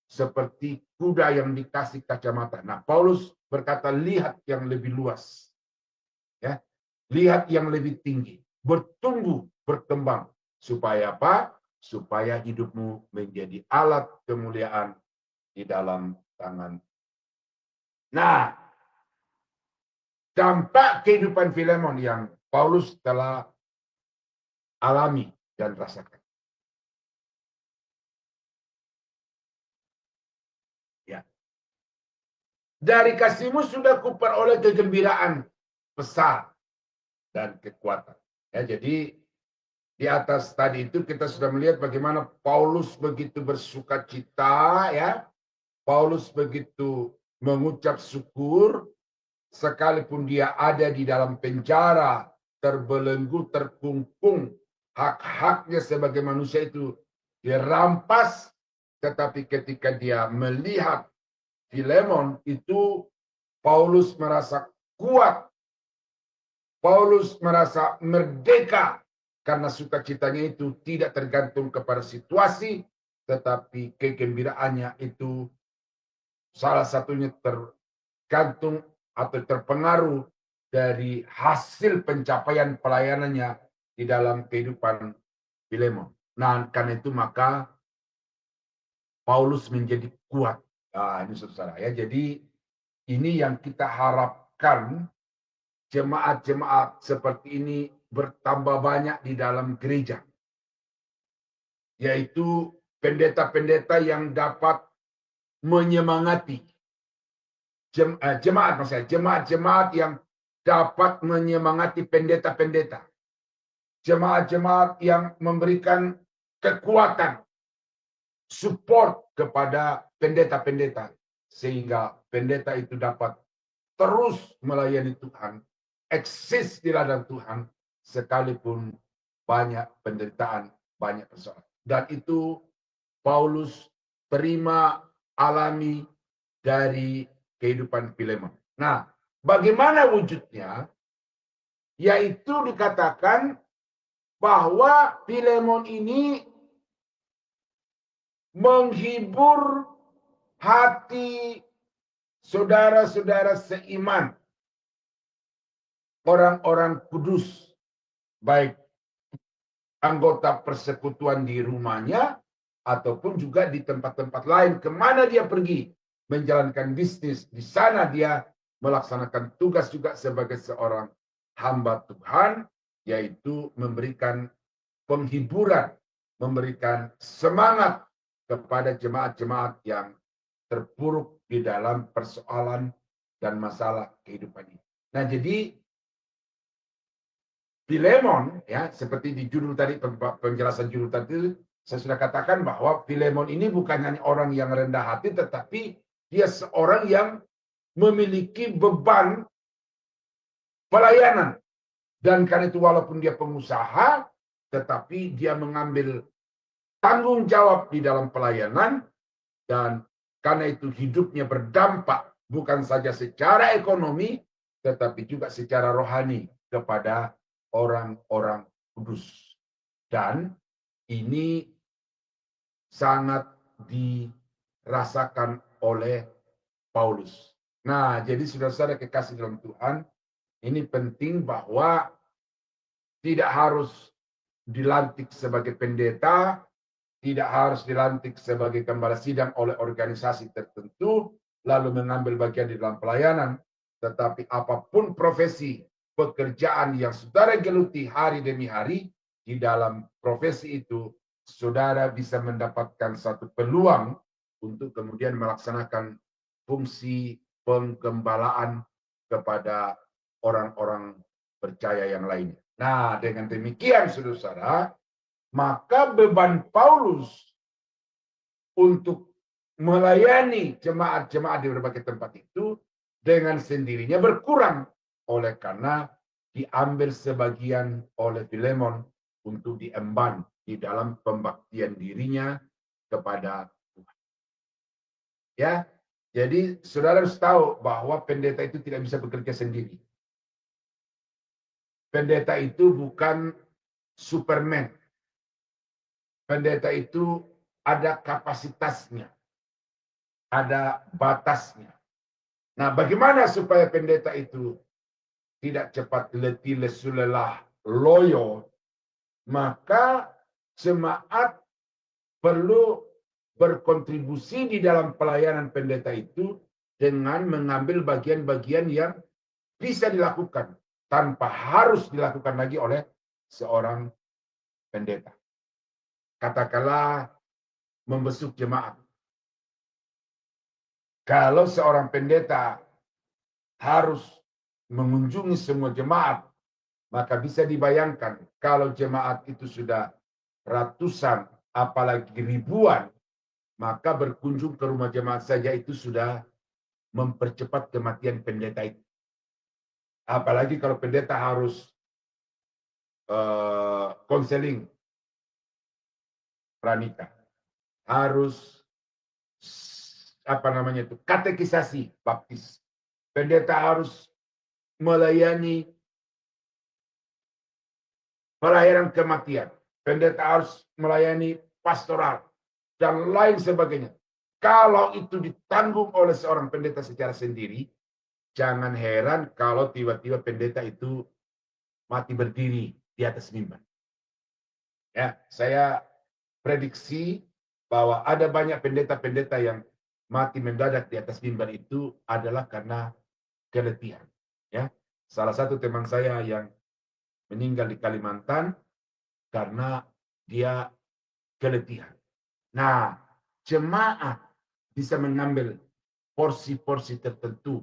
seperti kuda yang dikasih kacamata. Nah, Paulus berkata, lihat yang lebih luas. Ya, lihat yang lebih tinggi. Bertumbuh, berkembang. Supaya apa? Supaya hidupmu menjadi alat kemuliaan di dalam tangan. Nah, dampak kehidupan Filemon yang Paulus telah alami dan rasakan. Ya. Dari kasihmu sudah kuperoleh kegembiraan besar dan kekuatan. Ya, jadi di atas tadi itu kita sudah melihat bagaimana Paulus begitu bersukacita, ya. Paulus begitu mengucap syukur sekalipun dia ada di dalam penjara, terbelenggu, terkungkung, hak-haknya sebagai manusia itu dirampas, tetapi ketika dia melihat Filemon itu, Paulus merasa kuat, Paulus merasa merdeka, karena sukacitanya itu tidak tergantung kepada situasi, tetapi kegembiraannya itu salah satunya tergantung atau terpengaruh dari hasil pencapaian pelayanannya di dalam kehidupan Filemon. Nah, karena itu maka Paulus menjadi kuat. Nah, ini saudara ya. Jadi ini yang kita harapkan, jemaat-jemaat seperti ini bertambah banyak di dalam gereja. Yaitu pendeta-pendeta yang dapat menyemangati jemaat-jemaat yang dapat menyemangati pendeta-pendeta. Jemaat-jemaat yang memberikan kekuatan, support kepada pendeta-pendeta, sehingga pendeta itu dapat terus melayani Tuhan, eksis di ladang Tuhan, sekalipun banyak penderitaan, banyak persoalan. Dan itu Paulus terima, alami dari kehidupan Filemon. Nah, bagaimana wujudnya? Yaitu dikatakan bahwa Filemon ini menghibur hati saudara-saudara seiman, orang-orang kudus, baik anggota persekutuan di rumahnya ataupun juga di tempat-tempat lain kemana dia pergi menjalankan bisnis. Di sana dia melaksanakan tugas juga sebagai seorang hamba Tuhan, yaitu memberikan penghiburan, memberikan semangat kepada jemaat-jemaat yang terpuruk di dalam persoalan dan masalah kehidupan ini. Nah, jadi Filemon, ya, seperti di judul tadi, penjelasan judul tadi, saya sudah katakan bahwa Filemon ini bukan hanya orang yang rendah hati, tetapi dia seorang yang memiliki beban pelayanan. Dan karena itu walaupun dia pengusaha, tetapi dia mengambil tanggung jawab di dalam pelayanan, dan karena itu hidupnya berdampak bukan saja secara ekonomi, tetapi juga secara rohani kepada orang-orang kudus. Dan ini sangat dirasakan oleh Paulus. Nah, jadi saudara-saudara kekasih dalam Tuhan, ini penting bahwa tidak harus dilantik sebagai pendeta, tidak harus dilantik sebagai gembala sidang oleh organisasi tertentu, lalu mengambil bagian di dalam pelayanan. Tetapi apapun profesi, pekerjaan yang saudara geluti hari demi hari, di dalam profesi itu, saudara bisa mendapatkan satu peluang untuk kemudian melaksanakan fungsi penggembalaan kepada orang-orang percaya yang lainnya. Nah, dengan demikian, saudara-saudara, maka beban Paulus untuk melayani jemaat-jemaat di berbagai tempat itu dengan sendirinya berkurang, oleh karena diambil sebagian oleh Filemon untuk diemban di dalam pembaktian dirinya kepada Tuhan. Ya, jadi saudara harus tahu bahwa pendeta itu tidak bisa bekerja sendiri. Pendeta itu bukan Superman. Pendeta itu ada kapasitasnya, ada batasnya. Nah, bagaimana supaya pendeta itu tidak cepat letih, lesu, lelah, loyo? Maka jemaat perlu berkontribusi di dalam pelayanan pendeta itu dengan mengambil bagian-bagian yang bisa dilakukan tanpa harus dilakukan lagi oleh seorang pendeta. Katakanlah membesuk jemaat. Kalau seorang pendeta harus mengunjungi semua jemaat, maka bisa dibayangkan kalau jemaat itu sudah ratusan, apalagi ribuan, maka berkunjung ke rumah jemaat saja itu sudah mempercepat kematian pendeta itu. Apalagi kalau pendeta harus konseling pranika, harus katekisasi baptis. Pendeta harus melayani pelayanan kematian. Pendeta harus melayani pastoral dan lain sebagainya. Kalau itu ditanggung oleh seorang pendeta secara sendiri, jangan heran kalau tiba-tiba pendeta itu mati berdiri di atas mimbar. Ya, saya prediksi bahwa ada banyak pendeta-pendeta yang mati mendadak di atas mimbar itu adalah karena keletihan. Ya, salah satu teman saya yang meninggal di Kalimantan karena dia keletihan. Nah, jemaat bisa mengambil porsi-porsi tertentu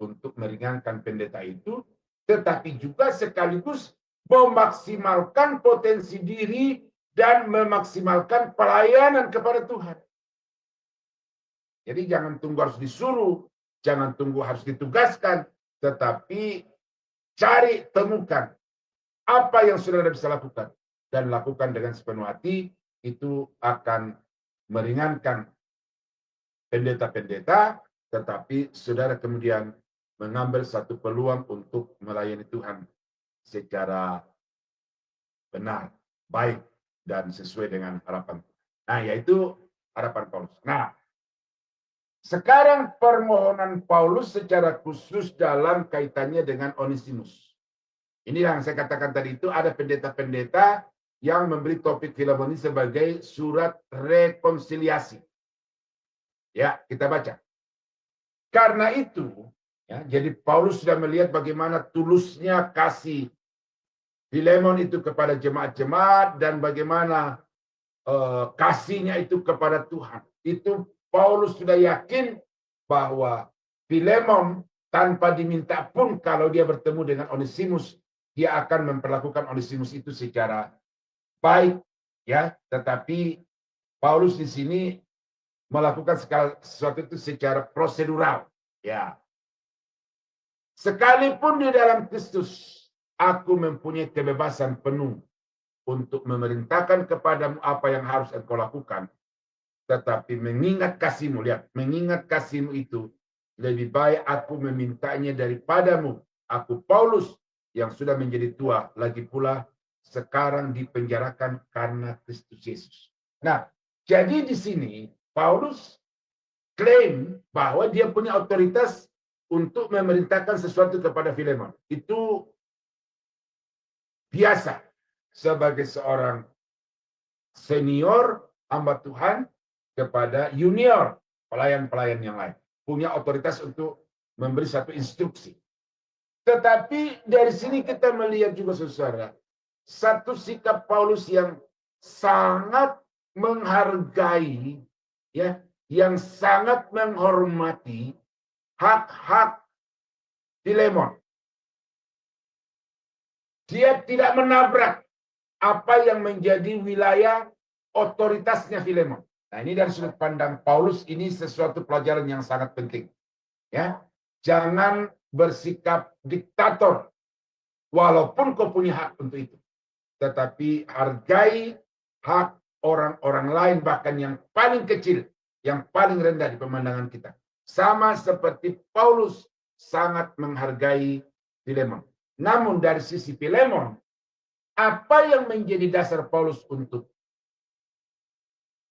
untuk meringankan pendeta itu, tetapi juga sekaligus memaksimalkan potensi diri dan memaksimalkan pelayanan kepada Tuhan. Jadi jangan tunggu harus disuruh, jangan tunggu harus ditugaskan, tetapi cari, temukan apa yang saudara bisa lakukan dan lakukan dengan sepenuh hati. Itu akan meringankan pendeta-pendeta, tetapi saudara kemudian mengambil satu peluang untuk melayani Tuhan secara benar, baik, dan sesuai dengan harapan. Nah, yaitu harapan Paulus. Nah, sekarang permohonan Paulus secara khusus dalam kaitannya dengan Onesimus. Ini yang saya katakan tadi, itu ada pendeta-pendeta yang memberi topik Filemon ini sebagai surat rekonsiliasi. Ya, kita baca. Karena itu, ya, jadi Paulus sudah melihat bagaimana tulusnya kasih Filemon itu kepada jemaat-jemaat dan bagaimana kasihnya itu kepada Tuhan. Itu Paulus sudah yakin bahwa Filemon tanpa diminta pun kalau dia bertemu dengan Onesimus, dia akan memperlakukan Onesimus itu secara baik, ya. Tetapi Paulus di sini melakukan sesuatu itu secara prosedural, ya. Sekalipun di dalam Kristus aku mempunyai kebebasan penuh untuk memerintahkan kepadamu apa yang harus engkau lakukan. Tetapi mengingat kasihmu, lihat, mengingat kasihmu itu, lebih baik aku memintanya daripadamu. Aku Paulus yang sudah menjadi tua, lagi pula sekarang dipenjarakan karena Kristus Yesus. Nah, jadi di sini Paulus klaim bahwa dia punya otoritas untuk memerintahkan sesuatu kepada Filemon. Itu biasa sebagai seorang senior hamba Tuhan kepada junior pelayan-pelayan yang lain. Punya otoritas untuk memberi satu instruksi. Tetapi dari sini kita melihat juga, saudara, satu sikap Paulus yang sangat menghargai, ya, yang sangat menghormati hak-hak Filemon. Dia tidak menabrak apa yang menjadi wilayah otoritasnya Filemon. Nah, ini dari sudut pandang Paulus, ini sesuatu pelajaran yang sangat penting. Ya, jangan bersikap diktator, walaupun kau punya hak untuk itu. Tetapi hargai hak orang-orang lain, bahkan yang paling kecil, yang paling rendah di pemandangan kita. Sama seperti Paulus sangat menghargai Filemon. Namun dari sisi Filemon, apa yang menjadi dasar Paulus untuk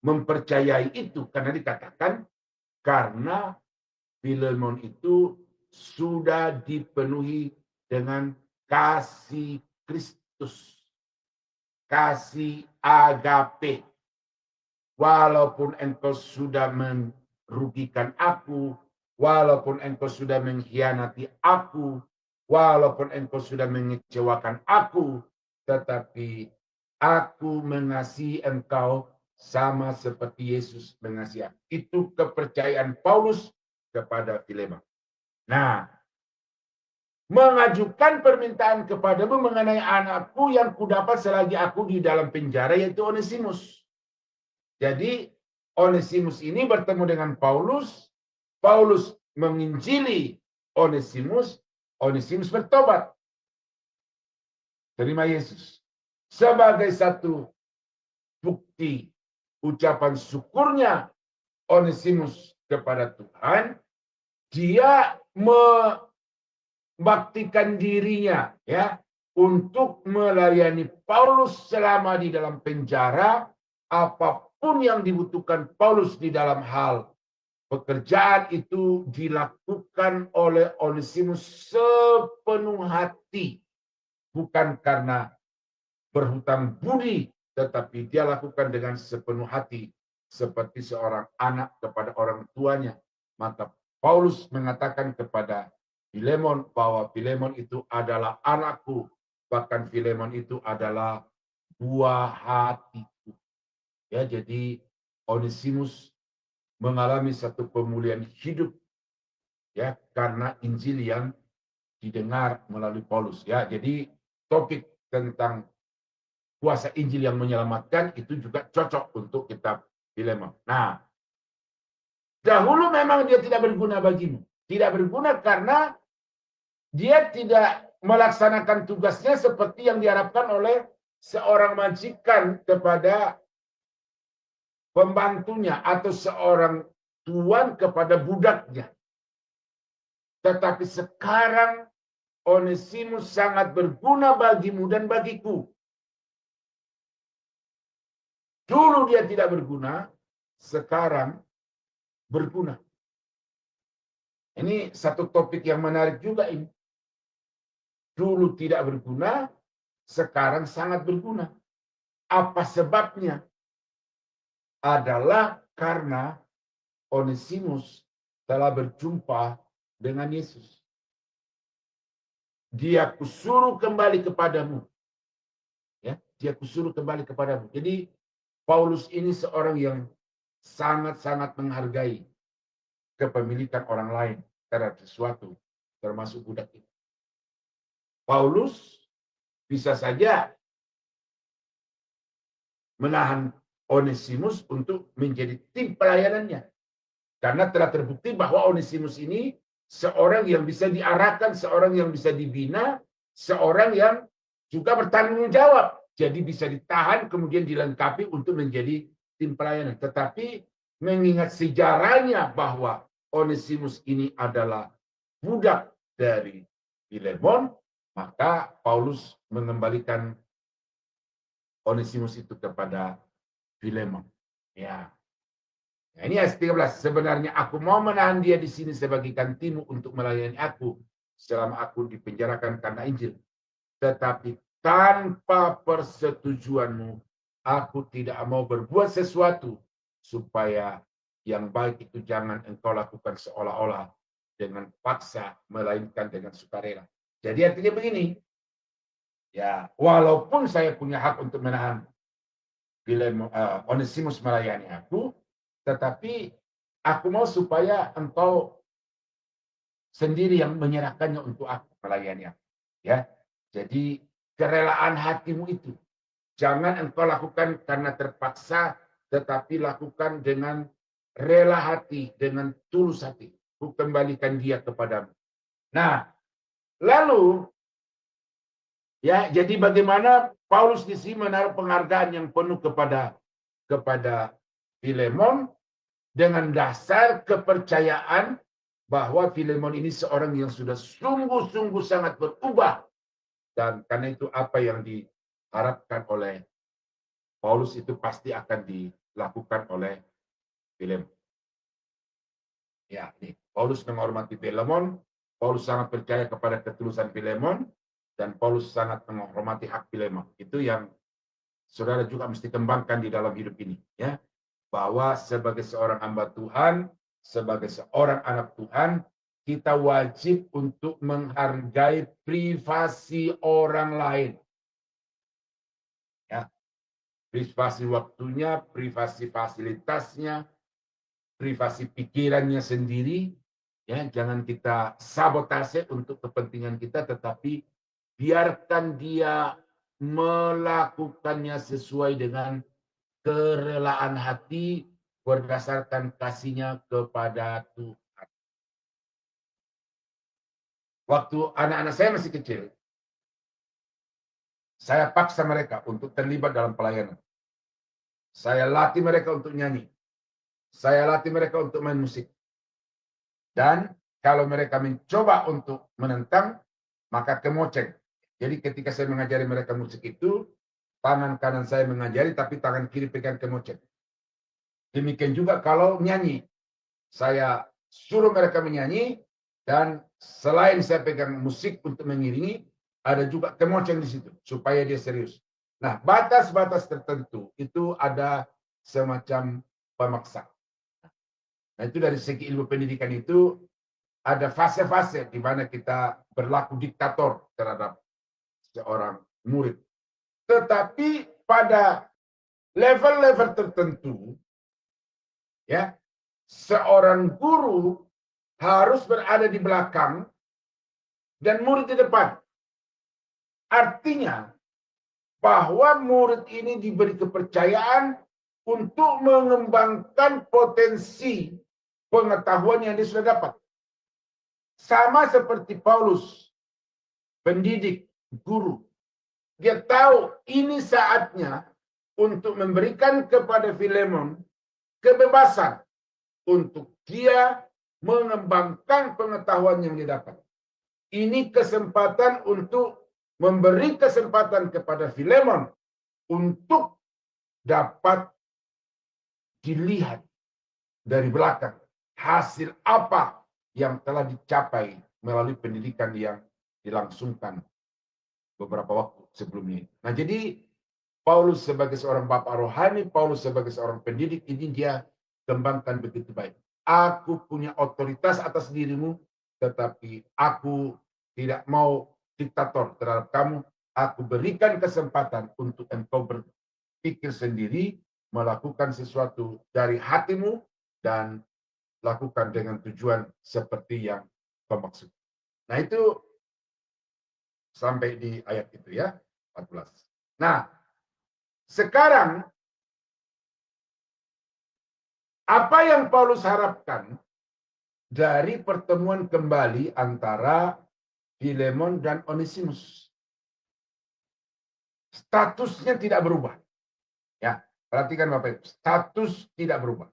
mempercayai itu? Karena dikatakan karena Filemon itu sudah dipenuhi dengan kasih Kristus, kasih agape. Walaupun engkau sudah merugikan aku, walaupun engkau sudah mengkhianati aku, walaupun engkau sudah mengecewakan aku, tetapi aku mengasihi engkau sama seperti Yesus mengasihi aku. Itu kepercayaan Paulus kepada Filemon. Nah, mengajukan permintaan kepadamu mengenai anakku yang kudapat selagi aku di dalam penjara, yaitu Onesimus. Jadi Onesimus ini bertemu dengan Paulus. Paulus menginjili Onesimus. Onesimus bertobat, terima Yesus. Sebagai satu bukti ucapan syukurnya Onesimus kepada Tuhan, dia membaktikan dirinya, ya, untuk melayani Paulus selama di dalam penjara. Apapun yang dibutuhkan Paulus di dalam hal pekerjaan itu dilakukan oleh Onesimus sepenuh hati. Bukan karena berhutang budi, tetapi dia lakukan dengan sepenuh hati. Seperti seorang anak kepada orang tuanya. Maka Paulus mengatakan kepada Filemon bahwa Filemon itu adalah anakku. Bahkan Filemon itu adalah buah hatiku. Ya, jadi Onesimus mengalami satu pemulihan hidup, ya, karena Injil yang didengar melalui Paulus. Ya, jadi topik tentang kuasa Injil yang menyelamatkan itu juga cocok untuk kitab Filemon. Nah, dahulu memang dia tidak berguna bagimu. Tidak berguna karena dia tidak melaksanakan tugasnya seperti yang diharapkan oleh seorang majikan kepada pembantunya atau seorang tuan kepada budaknya. Tetapi sekarang Onesimus sangat berguna bagimu dan bagiku. Dulu dia tidak berguna, sekarang berguna. Ini satu topik yang menarik juga ini. Dulu tidak berguna, sekarang sangat berguna. Apa sebabnya? Adalah karena Onesimus telah berjumpa dengan Yesus. Dia kusuruh kembali kepadamu. Ya, dia kusuruh kembali kepadamu. Jadi Paulus ini seorang yang sangat-sangat menghargai kepemilikan orang lain terhadap sesuatu, termasuk budak itu. Paulus bisa saja menahan Onesimus untuk menjadi tim pelayanannya. Karena telah terbukti bahwa Onesimus ini seorang yang bisa diarahkan, seorang yang bisa dibina, seorang yang juga bertanggung jawab. Jadi bisa ditahan kemudian dilengkapi untuk menjadi tim pelayanan. Tetapi mengingat sejarahnya bahwa Onesimus ini adalah budak dari Filemon, maka Paulus mengembalikan Onesimus itu kepada Filemon. Ya. Nah, ini ayat 13. Sebenarnya aku mau menahan dia di sini sebagai gantimu untuk melayani aku selama aku dipenjarakan karena Injil. Tetapi tanpa persetujuanmu, aku tidak mau berbuat sesuatu supaya yang baik itu jangan engkau lakukan seolah-olah dengan paksa, melainkan dengan sukarela. Jadi artinya begini, ya walaupun saya punya hak untuk menahan Onesimus melayani aku, tetapi aku mau supaya engkau sendiri yang menyerahkannya untuk aku melayani aku. Ya, jadi kerelaan hatimu itu jangan engkau lakukan karena terpaksa, tetapi lakukan dengan rela hati, dengan tulus hati. Ku kembalikan dia kepadamu. Nah, lalu ya, jadi bagaimana Paulus di sini menaruh penghargaan yang penuh kepada Filemon dengan dasar kepercayaan bahwa Filemon ini seorang yang sudah sungguh-sungguh sangat berubah. Dan karena itu apa yang diharapkan oleh Paulus itu pasti akan dilakukan oleh Filemon. Ya, ini Paulus menghormati Filemon, Paulus sangat percaya kepada ketulusan Filemon, dan Paulus sangat menghormati hak Filemon. Itu yang saudara juga mesti kembangkan di dalam hidup ini, ya. Bahwa sebagai seorang hamba Tuhan, sebagai seorang anak Tuhan, kita wajib untuk menghargai privasi orang lain. Ya. Privasi waktunya, privasi fasilitasnya, privasi pikirannya sendiri, ya, jangan kita sabotase untuk kepentingan kita, tetapi biarkan dia melakukannya sesuai dengan kerelaan hati berdasarkan kasihnya kepada Tuhan. Waktu anak-anak saya masih kecil, saya paksa mereka untuk terlibat dalam pelayanan. Saya latih mereka untuk nyanyi. Saya latih mereka untuk main musik. Dan kalau mereka mencoba untuk menentang, maka kemoceng. Jadi ketika saya mengajari mereka musik itu, tangan kanan saya mengajari, tapi tangan kiri pegang kemoceng. Demikian juga kalau nyanyi. Saya suruh mereka menyanyi, dan selain saya pegang musik untuk mengiringi, ada juga kemoceng di situ, supaya dia serius. Nah, batas-batas tertentu itu ada semacam pemaksa. Nah, itu dari segi ilmu pendidikan itu ada fase-fase di mana kita berlaku diktator terhadap seorang murid. Tetapi pada level-level tertentu, ya, seorang guru harus berada di belakang dan murid di depan. Artinya bahwa murid ini diberi kepercayaan untuk mengembangkan potensi pengetahuan yang dia sudah dapat. Sama seperti Paulus, pendidik, guru. Dia tahu ini saatnya untuk memberikan kepada Filemon kebebasan untuk dia mengembangkan pengetahuan yang dia dapat. Ini kesempatan untuk memberi kesempatan kepada Filemon untuk dapat dilihat dari belakang hasil apa yang telah dicapai melalui pendidikan yang dilangsungkan beberapa waktu sebelumnya. Nah, jadi Paulus sebagai seorang bapak rohani, Paulus sebagai seorang pendidik, ini dia kembangkan begitu baik. Aku punya otoritas atas dirimu, tetapi aku tidak mau diktator terhadap kamu. Aku berikan kesempatan untuk engkau berpikir sendiri, melakukan sesuatu dari hatimu, dan lakukan dengan tujuan seperti yang kau maksud. Nah, itu sampai di ayat itu ya, 14. Nah, sekarang apa yang Paulus harapkan dari pertemuan kembali antara Filemon dan Onesimus? statusnya tidak berubah. Ya, perhatikan Bapak Ibu, status tidak berubah.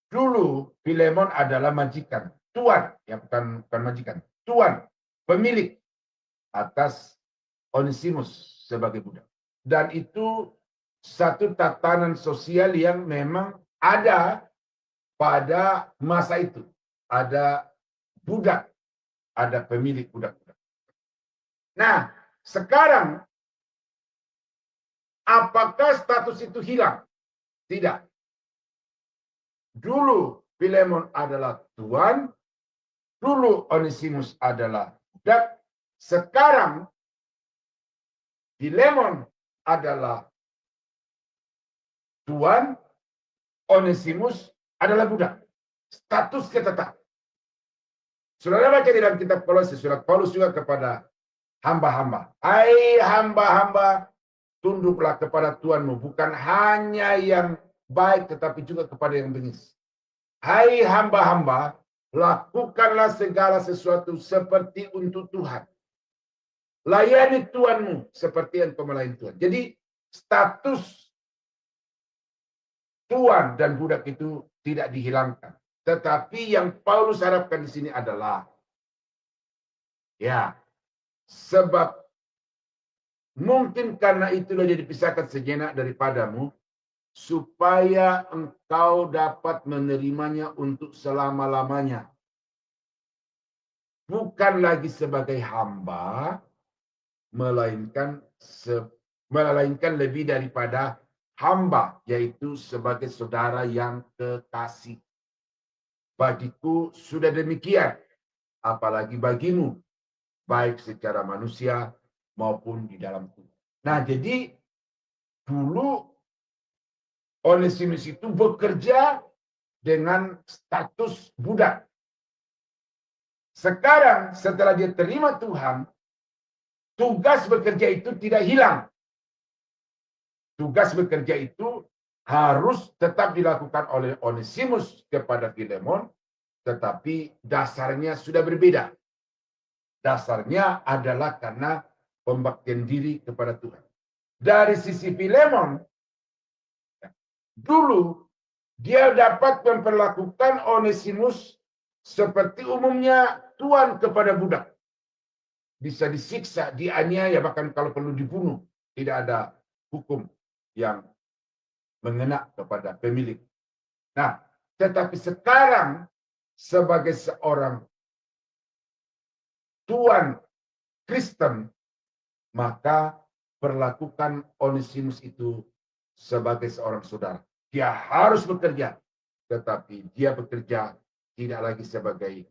Dulu Filemon adalah majikan, tuan, ya bukan majikan, tuan, pemilik atas Onesimus sebagai budak. Dan itu satu tatanan sosial yang memang ada pada masa itu. Ada budak, ada pemilik budak-budak. Nah, sekarang apakah status itu hilang? Tidak. Dulu Filemon adalah tuan, dulu Onesimus adalah budak, sekarang Filemon adalah tuan, Onesimus adalah budak. Statusnya tetap. Saudara baca di dalam kitab Kolose, surat Paulus juga kepada hamba-hamba. Hai hamba-hamba, tunduklah kepada Tuhanmu, bukan hanya yang baik tetapi juga kepada yang bengis. Hai hamba-hamba, lakukanlah segala sesuatu seperti untuk Tuhan. Layani Tuhanmu seperti yang kau melayani Tuhan. Jadi status tuan dan budak itu tidak dihilangkan. Tetapi yang Paulus harapkan di sini adalah, ya, sebab mungkin karena itulah dia dipisahkan sejenak daripadamu, supaya engkau dapat menerimanya untuk selama-lamanya. Bukan lagi sebagai hamba, melainkan lebih daripada hamba, yaitu sebagai saudara yang kekasih. Bagiku sudah demikian, apalagi bagimu, baik secara manusia maupun di dalam tubuh. Nah, jadi dulu Onesimus itu bekerja dengan status budak. Sekarang setelah dia terima Tuhan, tugas bekerja itu tidak hilang. Tugas bekerja itu harus tetap dilakukan oleh Onesimus kepada Filemon, tetapi dasarnya sudah berbeda. Dasarnya adalah karena pembaktian diri kepada Tuhan. Dari sisi Filemon, dulu dia dapat memperlakukan Onesimus seperti umumnya tuan kepada budak. Bisa disiksa, dianiaya, bahkan kalau perlu dibunuh. Tidak ada hukum yang mengena kepada pemilik. Nah, tetapi sekarang sebagai seorang tuan Kristen, maka perlakukan Onesimus itu sebagai seorang saudara. Dia harus bekerja, tetapi dia bekerja tidak lagi sebagai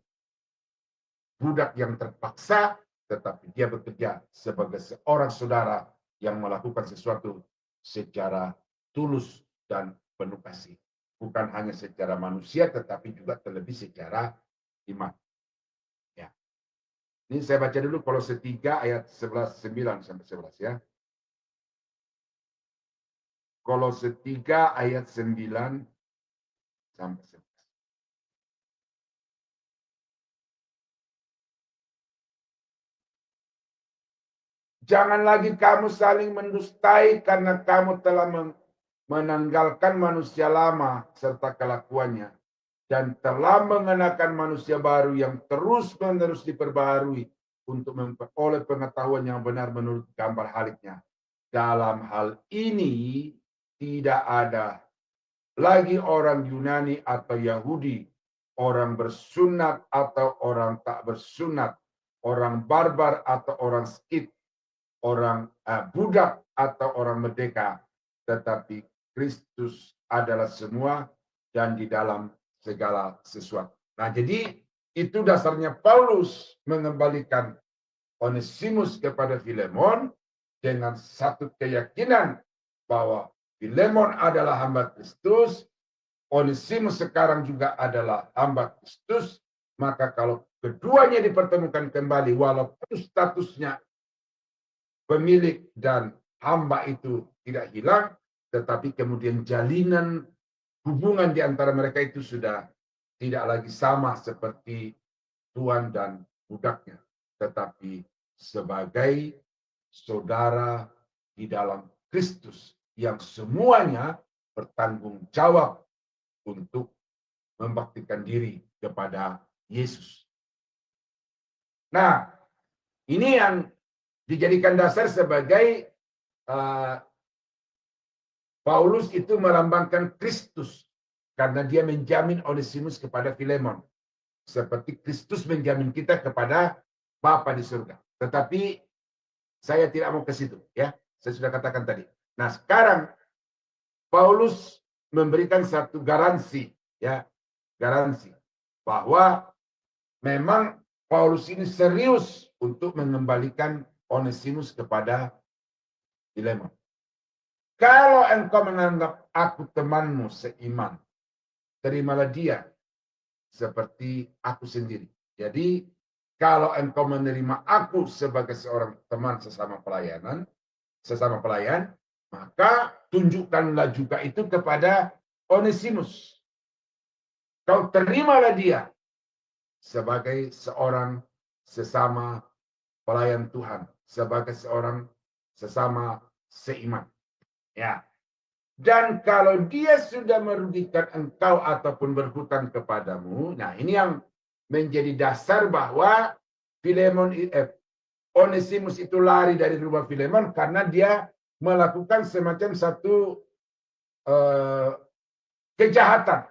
budak yang terpaksa, tetapi dia bekerja sebagai seorang saudara yang melakukan sesuatu secara tulus dan penuh kasih. Bukan hanya secara manusia, tetapi juga terlebih secara iman. Ya. Ini saya baca dulu Kolose 3 ayat 9 sampai 11 ya. Kolose 3 ayat 9 sampai 11. Jangan lagi kamu saling mendustai karena kamu telah menanggalkan manusia lama serta kelakuannya dan telah mengenakan manusia baru yang terus-menerus diperbaharui untuk memperoleh pengetahuan yang benar menurut gambar haliknya. Dalam hal ini tidak ada lagi orang Yunani atau Yahudi, orang bersunat atau orang tak bersunat, orang barbar atau orang Skit, orang budak atau orang merdeka, tetapi Kristus adalah semua dan di dalam segala sesuatu. Nah, jadi itu dasarnya Paulus mengembalikan Onesimus kepada Filemon dengan satu keyakinan bahwa Filemon adalah hamba Kristus, Onesimus sekarang juga adalah hamba Kristus, maka kalau keduanya dipertemukan kembali, walaupun statusnya pemilik dan hamba itu tidak hilang, tetapi kemudian jalinan hubungan di antara mereka itu sudah tidak lagi sama seperti tuan dan budaknya, tetapi sebagai saudara di dalam Kristus yang semuanya bertanggung jawab untuk membaktikan diri kepada Yesus. Nah, ini yang dijadikan dasar sebagai Paulus itu melambangkan Kristus karena dia menjamin Onesimus kepada Filemon. Seperti Kristus menjamin kita kepada Bapa di surga. Tetapi saya tidak mau ke situ, ya. Saya sudah katakan tadi. Nah, sekarang Paulus memberikan satu garansi, ya, garansi bahwa memang Paulus ini serius untuk mengembalikan Onesimus kepada Filemon. Kalau engkau menganggap aku temanmu seiman, terimalah dia seperti aku sendiri. Jadi, kalau engkau menerima aku sebagai seorang teman sesama pelayan, maka tunjukkanlah juga itu kepada Onesimus. Kau terimalah dia sebagai seorang sesama pelayan Tuhan, sebagai seorang sesama seiman. Ya. Dan kalau dia sudah merugikan engkau ataupun berhutang kepadamu, nah ini yang menjadi dasar bahwa Onesimus itu lari dari rumah Filemon karena dia melakukan semacam satu kejahatan.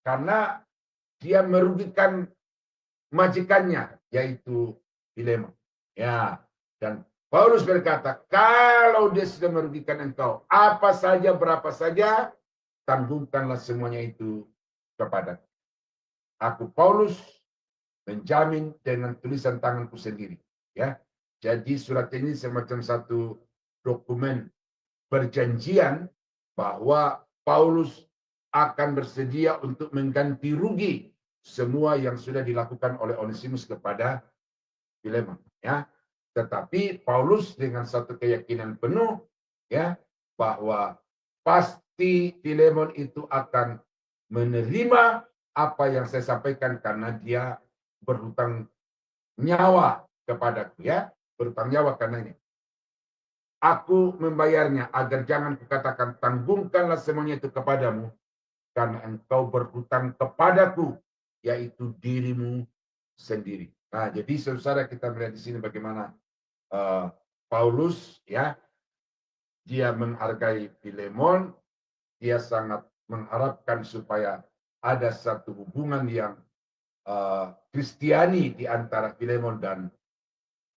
Karena dia merugikan majikannya, yaitu Filemon. Ya, dan Paulus berkata, kalau dia sudah merugikan engkau, apa saja, berapa saja, tanggungkanlah semuanya itu kepada aku. Paulus menjamin dengan tulisan tanganku sendiri. Ya, jadi surat ini semacam satu dokumen perjanjian bahwa Paulus akan bersedia untuk mengganti rugi semua yang sudah dilakukan oleh Onesimus kepada Filemon. Ya, tetapi Paulus dengan satu keyakinan penuh, ya, bahwa pasti Filemon itu akan menerima apa yang saya sampaikan karena dia berhutang nyawa kepadaku, ya, berhutang nyawa karena ini. Aku membayarnya agar jangan kukatakan tanggungkanlah semuanya itu kepadamu karena engkau berhutang kepadaku, yaitu dirimu sendiri. Nah, jadi saudara kita melihat di sini bagaimana Paulus, ya, dia menghargai Filemon, dia sangat mengharapkan supaya ada satu hubungan yang Kristiani di antara Filemon dan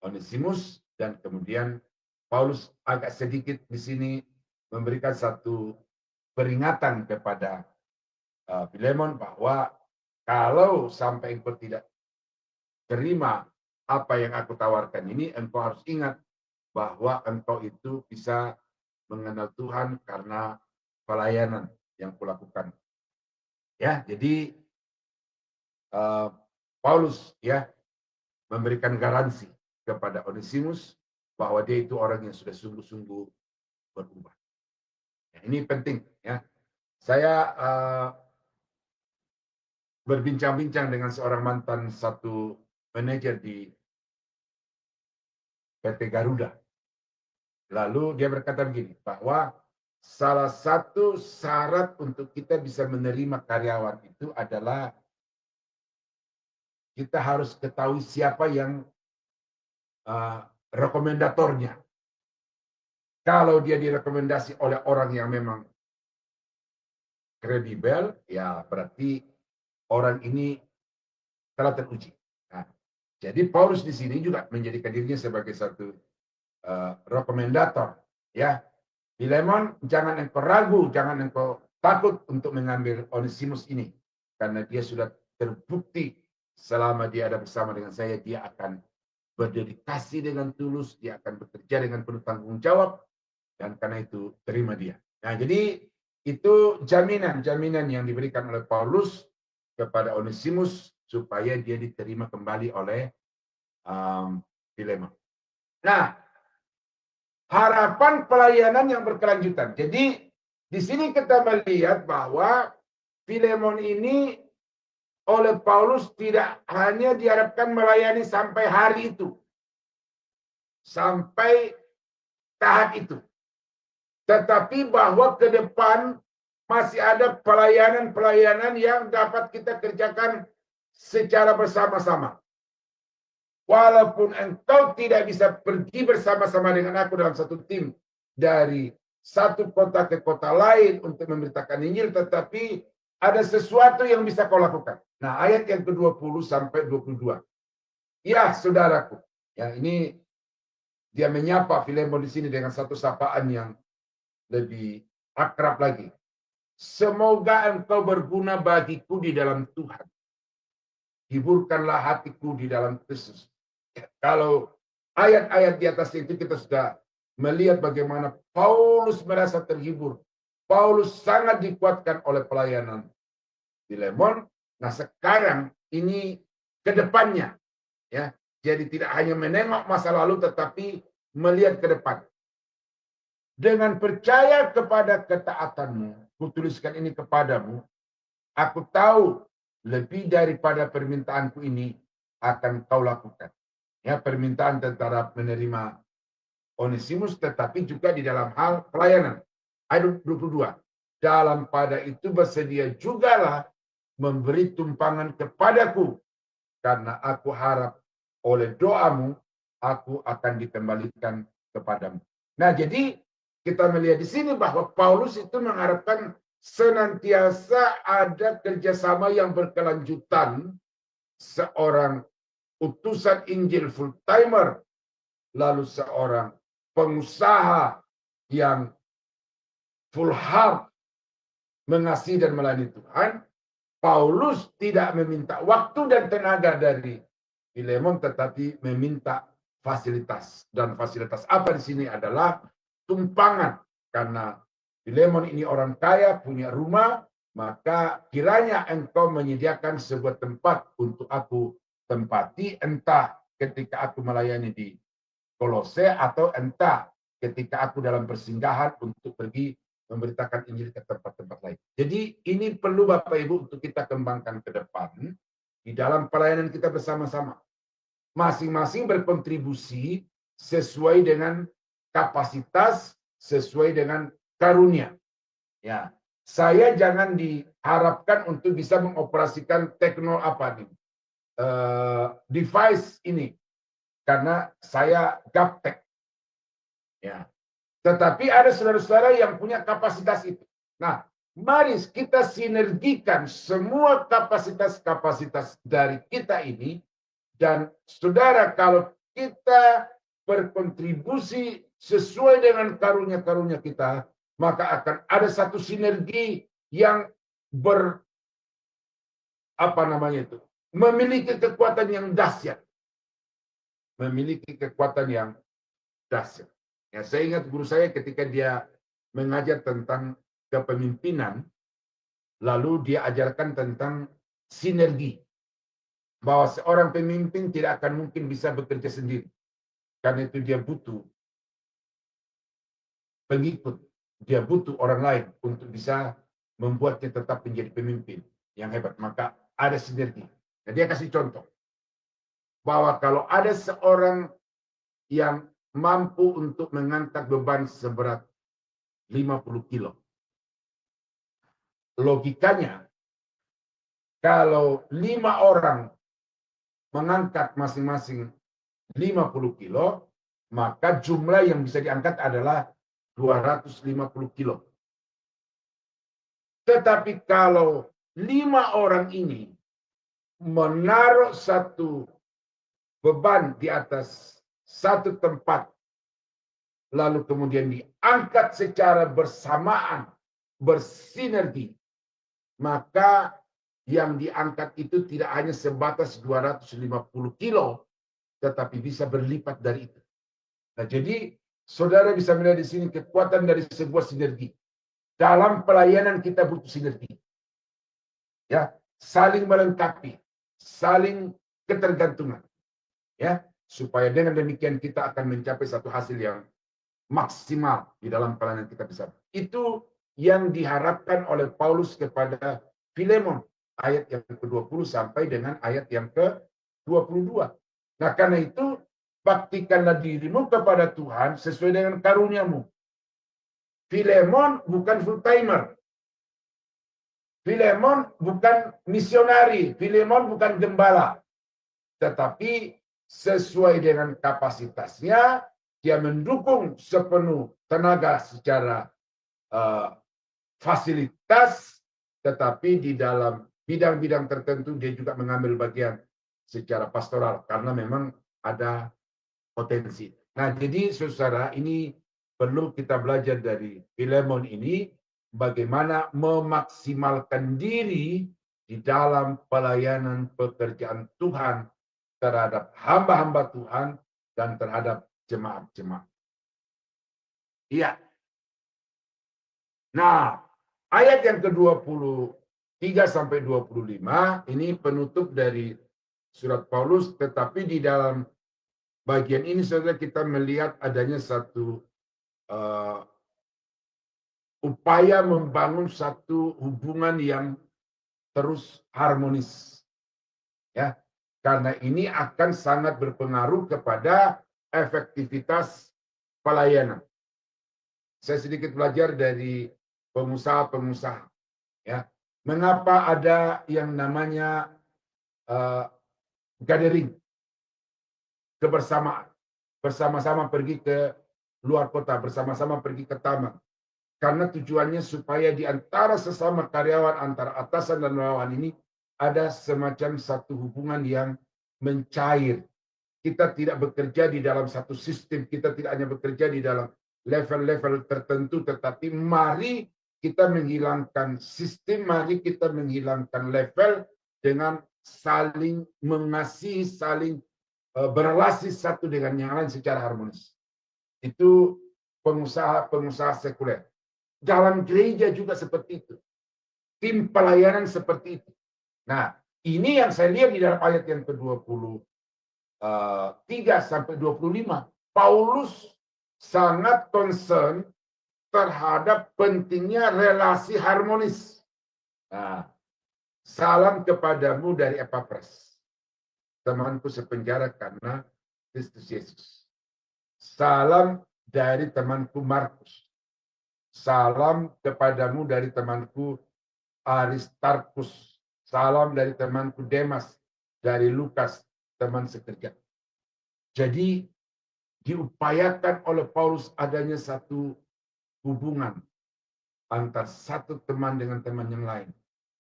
Onesimus, dan kemudian Paulus agak sedikit di sini memberikan satu peringatan kepada Filemon bahwa kalau sampai engkau tidak terima apa yang aku tawarkan ini, engkau harus ingat bahwa engkau itu bisa mengenal Tuhan karena pelayanan yang kulakukan. Ya, jadi Paulus, ya, memberikan garansi kepada Onesimus bahwa dia itu orang yang sudah sungguh-sungguh berubah. Ya, ini penting, ya. Saya berbincang-bincang dengan seorang mantan satu manajer di PT Garuda. Lalu dia berkata begini, bahwa salah satu syarat untuk kita bisa menerima karyawan itu adalah kita harus ketahui siapa yang rekomendatornya. Kalau dia direkomendasi oleh orang yang memang kredibel, ya berarti orang ini telah teruji. Nah, jadi Paulus di sini juga menjadikan dirinya sebagai satu rekomendator. Ya, Filemon, jangan engkau ragu, jangan engkau takut untuk mengambil Onesimus ini, karena dia sudah terbukti selama dia ada bersama dengan saya, dia akan berdedikasi dengan tulus, dia akan bekerja dengan penuh tanggung jawab, dan karena itu terima dia. Nah, jadi itu jaminan yang diberikan oleh Paulus kepada Onesimus supaya dia diterima kembali oleh Filemon. Nah, harapan pelayanan yang berkelanjutan. Jadi di sini kita melihat bahwa Filemon ini oleh Paulus tidak hanya diharapkan melayani sampai hari itu. sampai tahap itu. Tetapi bahwa ke depan masih ada pelayanan-pelayanan yang dapat kita kerjakan secara bersama-sama. Walaupun engkau tidak bisa pergi bersama-sama dengan aku dalam satu tim dari satu kota ke kota lain untuk memberitakan Injil, tetapi ada sesuatu yang bisa kau lakukan. Nah, ayat yang ke-20 sampai 22. Ya, saudaraku. Ya, ini dia menyapa Filemon di sini dengan satu sapaan yang lebih akrab lagi. Semoga engkau berguna bagiku di dalam Tuhan. Hiburkanlah hatiku di dalam Kristus. Kalau ayat-ayat di atas itu kita sudah melihat bagaimana Paulus merasa terhibur. Paulus sangat dikuatkan oleh pelayanan Filemon. Nah, sekarang ini ke depannya, ya. Jadi tidak hanya menengok masa lalu tetapi melihat ke depan. Dengan percaya kepada ketaatanmu, kutuliskan ini kepadamu, aku tahu lebih daripada permintaanku ini akan kau lakukan. Ya, permintaan tentara menerima Onesimus, tetapi juga di dalam hal pelayanan. Ayat 22. Dalam pada itu bersedia jugalah memberi tumpangan kepadaku, karena aku harap oleh doamu aku akan dikembalikan kepadamu. Nah, jadi kita melihat di sini bahwa Paulus itu mengharapkan senantiasa ada kerjasama yang berkelanjutan, seorang utusan Injil full timer, lalu seorang pengusaha yang full heart mengasihi dan melayani Tuhan. Paulus tidak meminta waktu dan tenaga dari Filemon, tetapi meminta fasilitas. Dan fasilitas apa di sini adalah tumpangan. Karena Filemon ini orang kaya, punya rumah, maka kiranya engkau menyediakan sebuah tempat untuk aku tempati, entah ketika aku melayani di Kolose atau entah ketika aku dalam persinggahan untuk pergi memberitakan Injil ke tempat-tempat lain. Jadi ini perlu Bapak Ibu untuk kita kembangkan ke depan di dalam pelayanan kita bersama-sama. Masing-masing berkontribusi sesuai dengan kapasitas, sesuai dengan karunia. Ya, saya jangan diharapkan untuk bisa mengoperasikan device ini karena saya gaptek. Ya. Tetapi ada saudara-saudara yang punya kapasitas itu. Nah, mari kita sinergikan semua kapasitas-kapasitas dari kita ini. Dan saudara, kalau kita berkontribusi sesuai dengan karunia-karunia kita, maka akan ada satu sinergi yang memiliki kekuatan yang dahsyat. Memiliki kekuatan yang dahsyat. Ya, saya ingat guru saya ketika dia mengajar tentang kepemimpinan, lalu dia ajarkan tentang sinergi. Bahwa seorang pemimpin tidak akan mungkin bisa bekerja sendiri. Karena itu dia butuh pengikut. Dia butuh orang lain untuk bisa membuatnya tetap menjadi pemimpin yang hebat. Maka ada sinergi. Nah, dia kasih contoh. Bahwa kalau ada seorang yang mampu untuk mengangkat beban seberat 50 kilo. Logikanya, kalau 5 orang mengangkat masing-masing 50 kilo, maka jumlah yang bisa diangkat adalah 250 kilo. Tetapi kalau 5 orang ini menaruh satu beban di atas satu tempat, lalu kemudian diangkat secara bersamaan, bersinergi, maka yang diangkat itu tidak hanya sebatas 250 kilo, tetapi bisa berlipat dari itu. Nah, jadi saudara bisa melihat di sini kekuatan dari sebuah sinergi. Dalam pelayanan kita butuh sinergi. Ya, saling melengkapi, saling ketergantungan. Ya, supaya dengan demikian kita akan mencapai satu hasil yang maksimal di dalam pelayanan kita bersama. Itu yang diharapkan oleh Paulus kepada Filemon, ayat yang ke-20 sampai dengan ayat yang ke-22. Nah, karena itu baktikanlah dirimu kepada Tuhan sesuai dengan karuniamu. Filemon bukan full timer. Filemon bukan misionari. Filemon bukan gembala. Tetapi sesuai dengan kapasitasnya, dia mendukung sepenuh tenaga secara fasilitas, tetapi di dalam bidang-bidang tertentu dia juga mengambil bagian secara pastoral karena memang ada potensi. Nah, jadi saudara, ini perlu kita belajar dari Filemon ini bagaimana memaksimalkan diri di dalam pelayanan pekerjaan Tuhan terhadap hamba-hamba Tuhan dan terhadap jemaat-jemaat. Iya. Nah, ayat yang ke-23 sampai 25 ini penutup dari surat Paulus, tetapi di dalam bagian ini saudara kita melihat adanya satu upaya membangun satu hubungan yang terus harmonis. Ya, karena ini akan sangat berpengaruh kepada efektivitas pelayanan. Saya sedikit belajar dari pengusaha-pengusaha. Ya, mengapa ada yang namanya gathering, kebersamaan, bersama-sama pergi ke luar kota, bersama-sama pergi ke taman. Karena tujuannya supaya di antara sesama karyawan, antara atasan dan bawahan ini ada semacam satu hubungan yang mencair. Kita tidak bekerja di dalam satu sistem, kita tidak hanya bekerja di dalam level-level tertentu, tetapi mari kita menghilangkan sistem, mari kita menghilangkan level dengan saling mengasihi, saling berrelasi satu dengan yang lain secara harmonis. Itu pengusaha-pengusaha sekuler. Dalam gereja juga seperti itu. Tim pelayanan seperti itu. Nah, ini yang saya lihat di dalam ayat yang ke-23 sampai 25. Paulus sangat concern terhadap pentingnya relasi harmonis. Nah, salam kepadamu dari Epapras, temanku sepenjara karena Kristus Yesus. Salam dari temanku Markus. Salam kepadamu dari temanku Aristarkus. Salam dari temanku Demas, dari Lukas, teman sekerja. Jadi diupayakan oleh Paulus adanya satu hubungan antara satu teman dengan teman yang lain.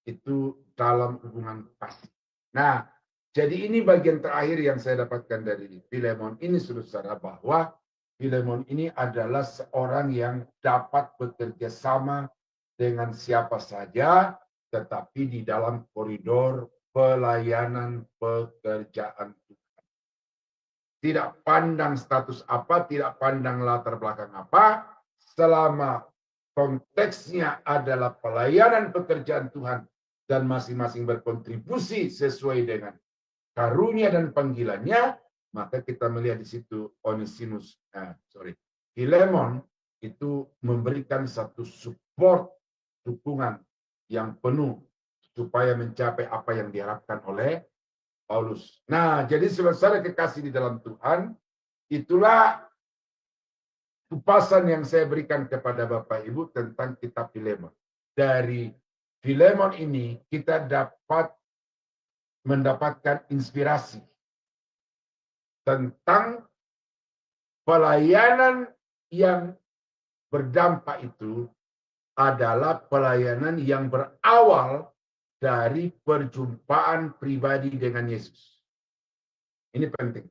Itu dalam hubungan kasih. Nah, jadi ini bagian terakhir yang saya dapatkan dari Filemon ini, saudara, bahwa Filemon ini adalah seorang yang dapat bekerja sama dengan siapa saja, tetapi di dalam koridor pelayanan pekerjaan Tuhan. Tidak pandang status apa, tidak pandang latar belakang apa, selama konteksnya adalah pelayanan pekerjaan Tuhan dan masing-masing berkontribusi sesuai dengan karunia dan panggilannya, maka kita melihat di situ Filemon itu memberikan satu support, dukungan yang penuh supaya mencapai apa yang diharapkan oleh Paulus. Nah, jadi saudara kekasih di dalam Tuhan, itulah kupasan yang saya berikan kepada Bapak Ibu tentang kitab Filemon. Dari Filemon ini kita dapat mendapatkan inspirasi tentang pelayanan yang berdampak itu adalah pelayanan yang berawal dari perjumpaan pribadi dengan Yesus. Ini penting.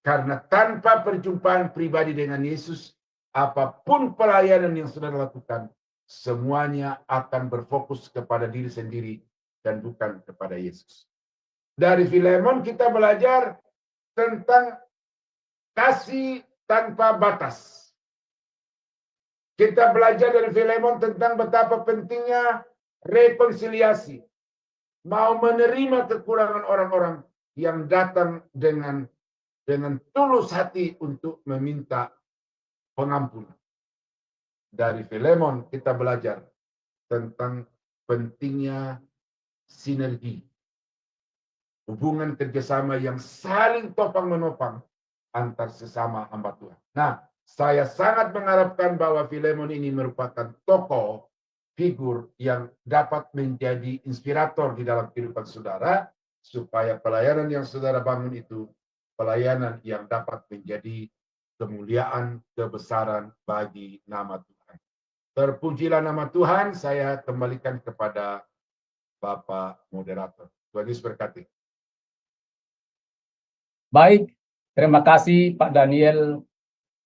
Karena tanpa perjumpaan pribadi dengan Yesus, apapun pelayanan yang saudara lakukan, semuanya akan berfokus kepada diri sendiri dan bukan kepada Yesus. Dari Filemon kita belajar tentang kasih tanpa batas. Kita belajar dari Filemon tentang betapa pentingnya rekonsiliasi. Mau menerima kekurangan orang-orang yang datang dengan tulus hati untuk meminta pengampunan. Dari Filemon kita belajar tentang pentingnya sinergi. Hubungan kerjasama yang saling topang menopang antar sesama hamba Tuhan. Nah, saya sangat mengharapkan bahwa Filemon ini merupakan tokoh figur yang dapat menjadi inspirator di dalam kehidupan saudara, supaya pelayanan yang saudara bangun itu pelayanan yang dapat menjadi kemuliaan, kebesaran bagi nama Tuhan. Terpujilah nama Tuhan. Saya kembalikan kepada Bapak Moderator. Tuhan Yesus berkati. Baik, terima kasih Pak Daniel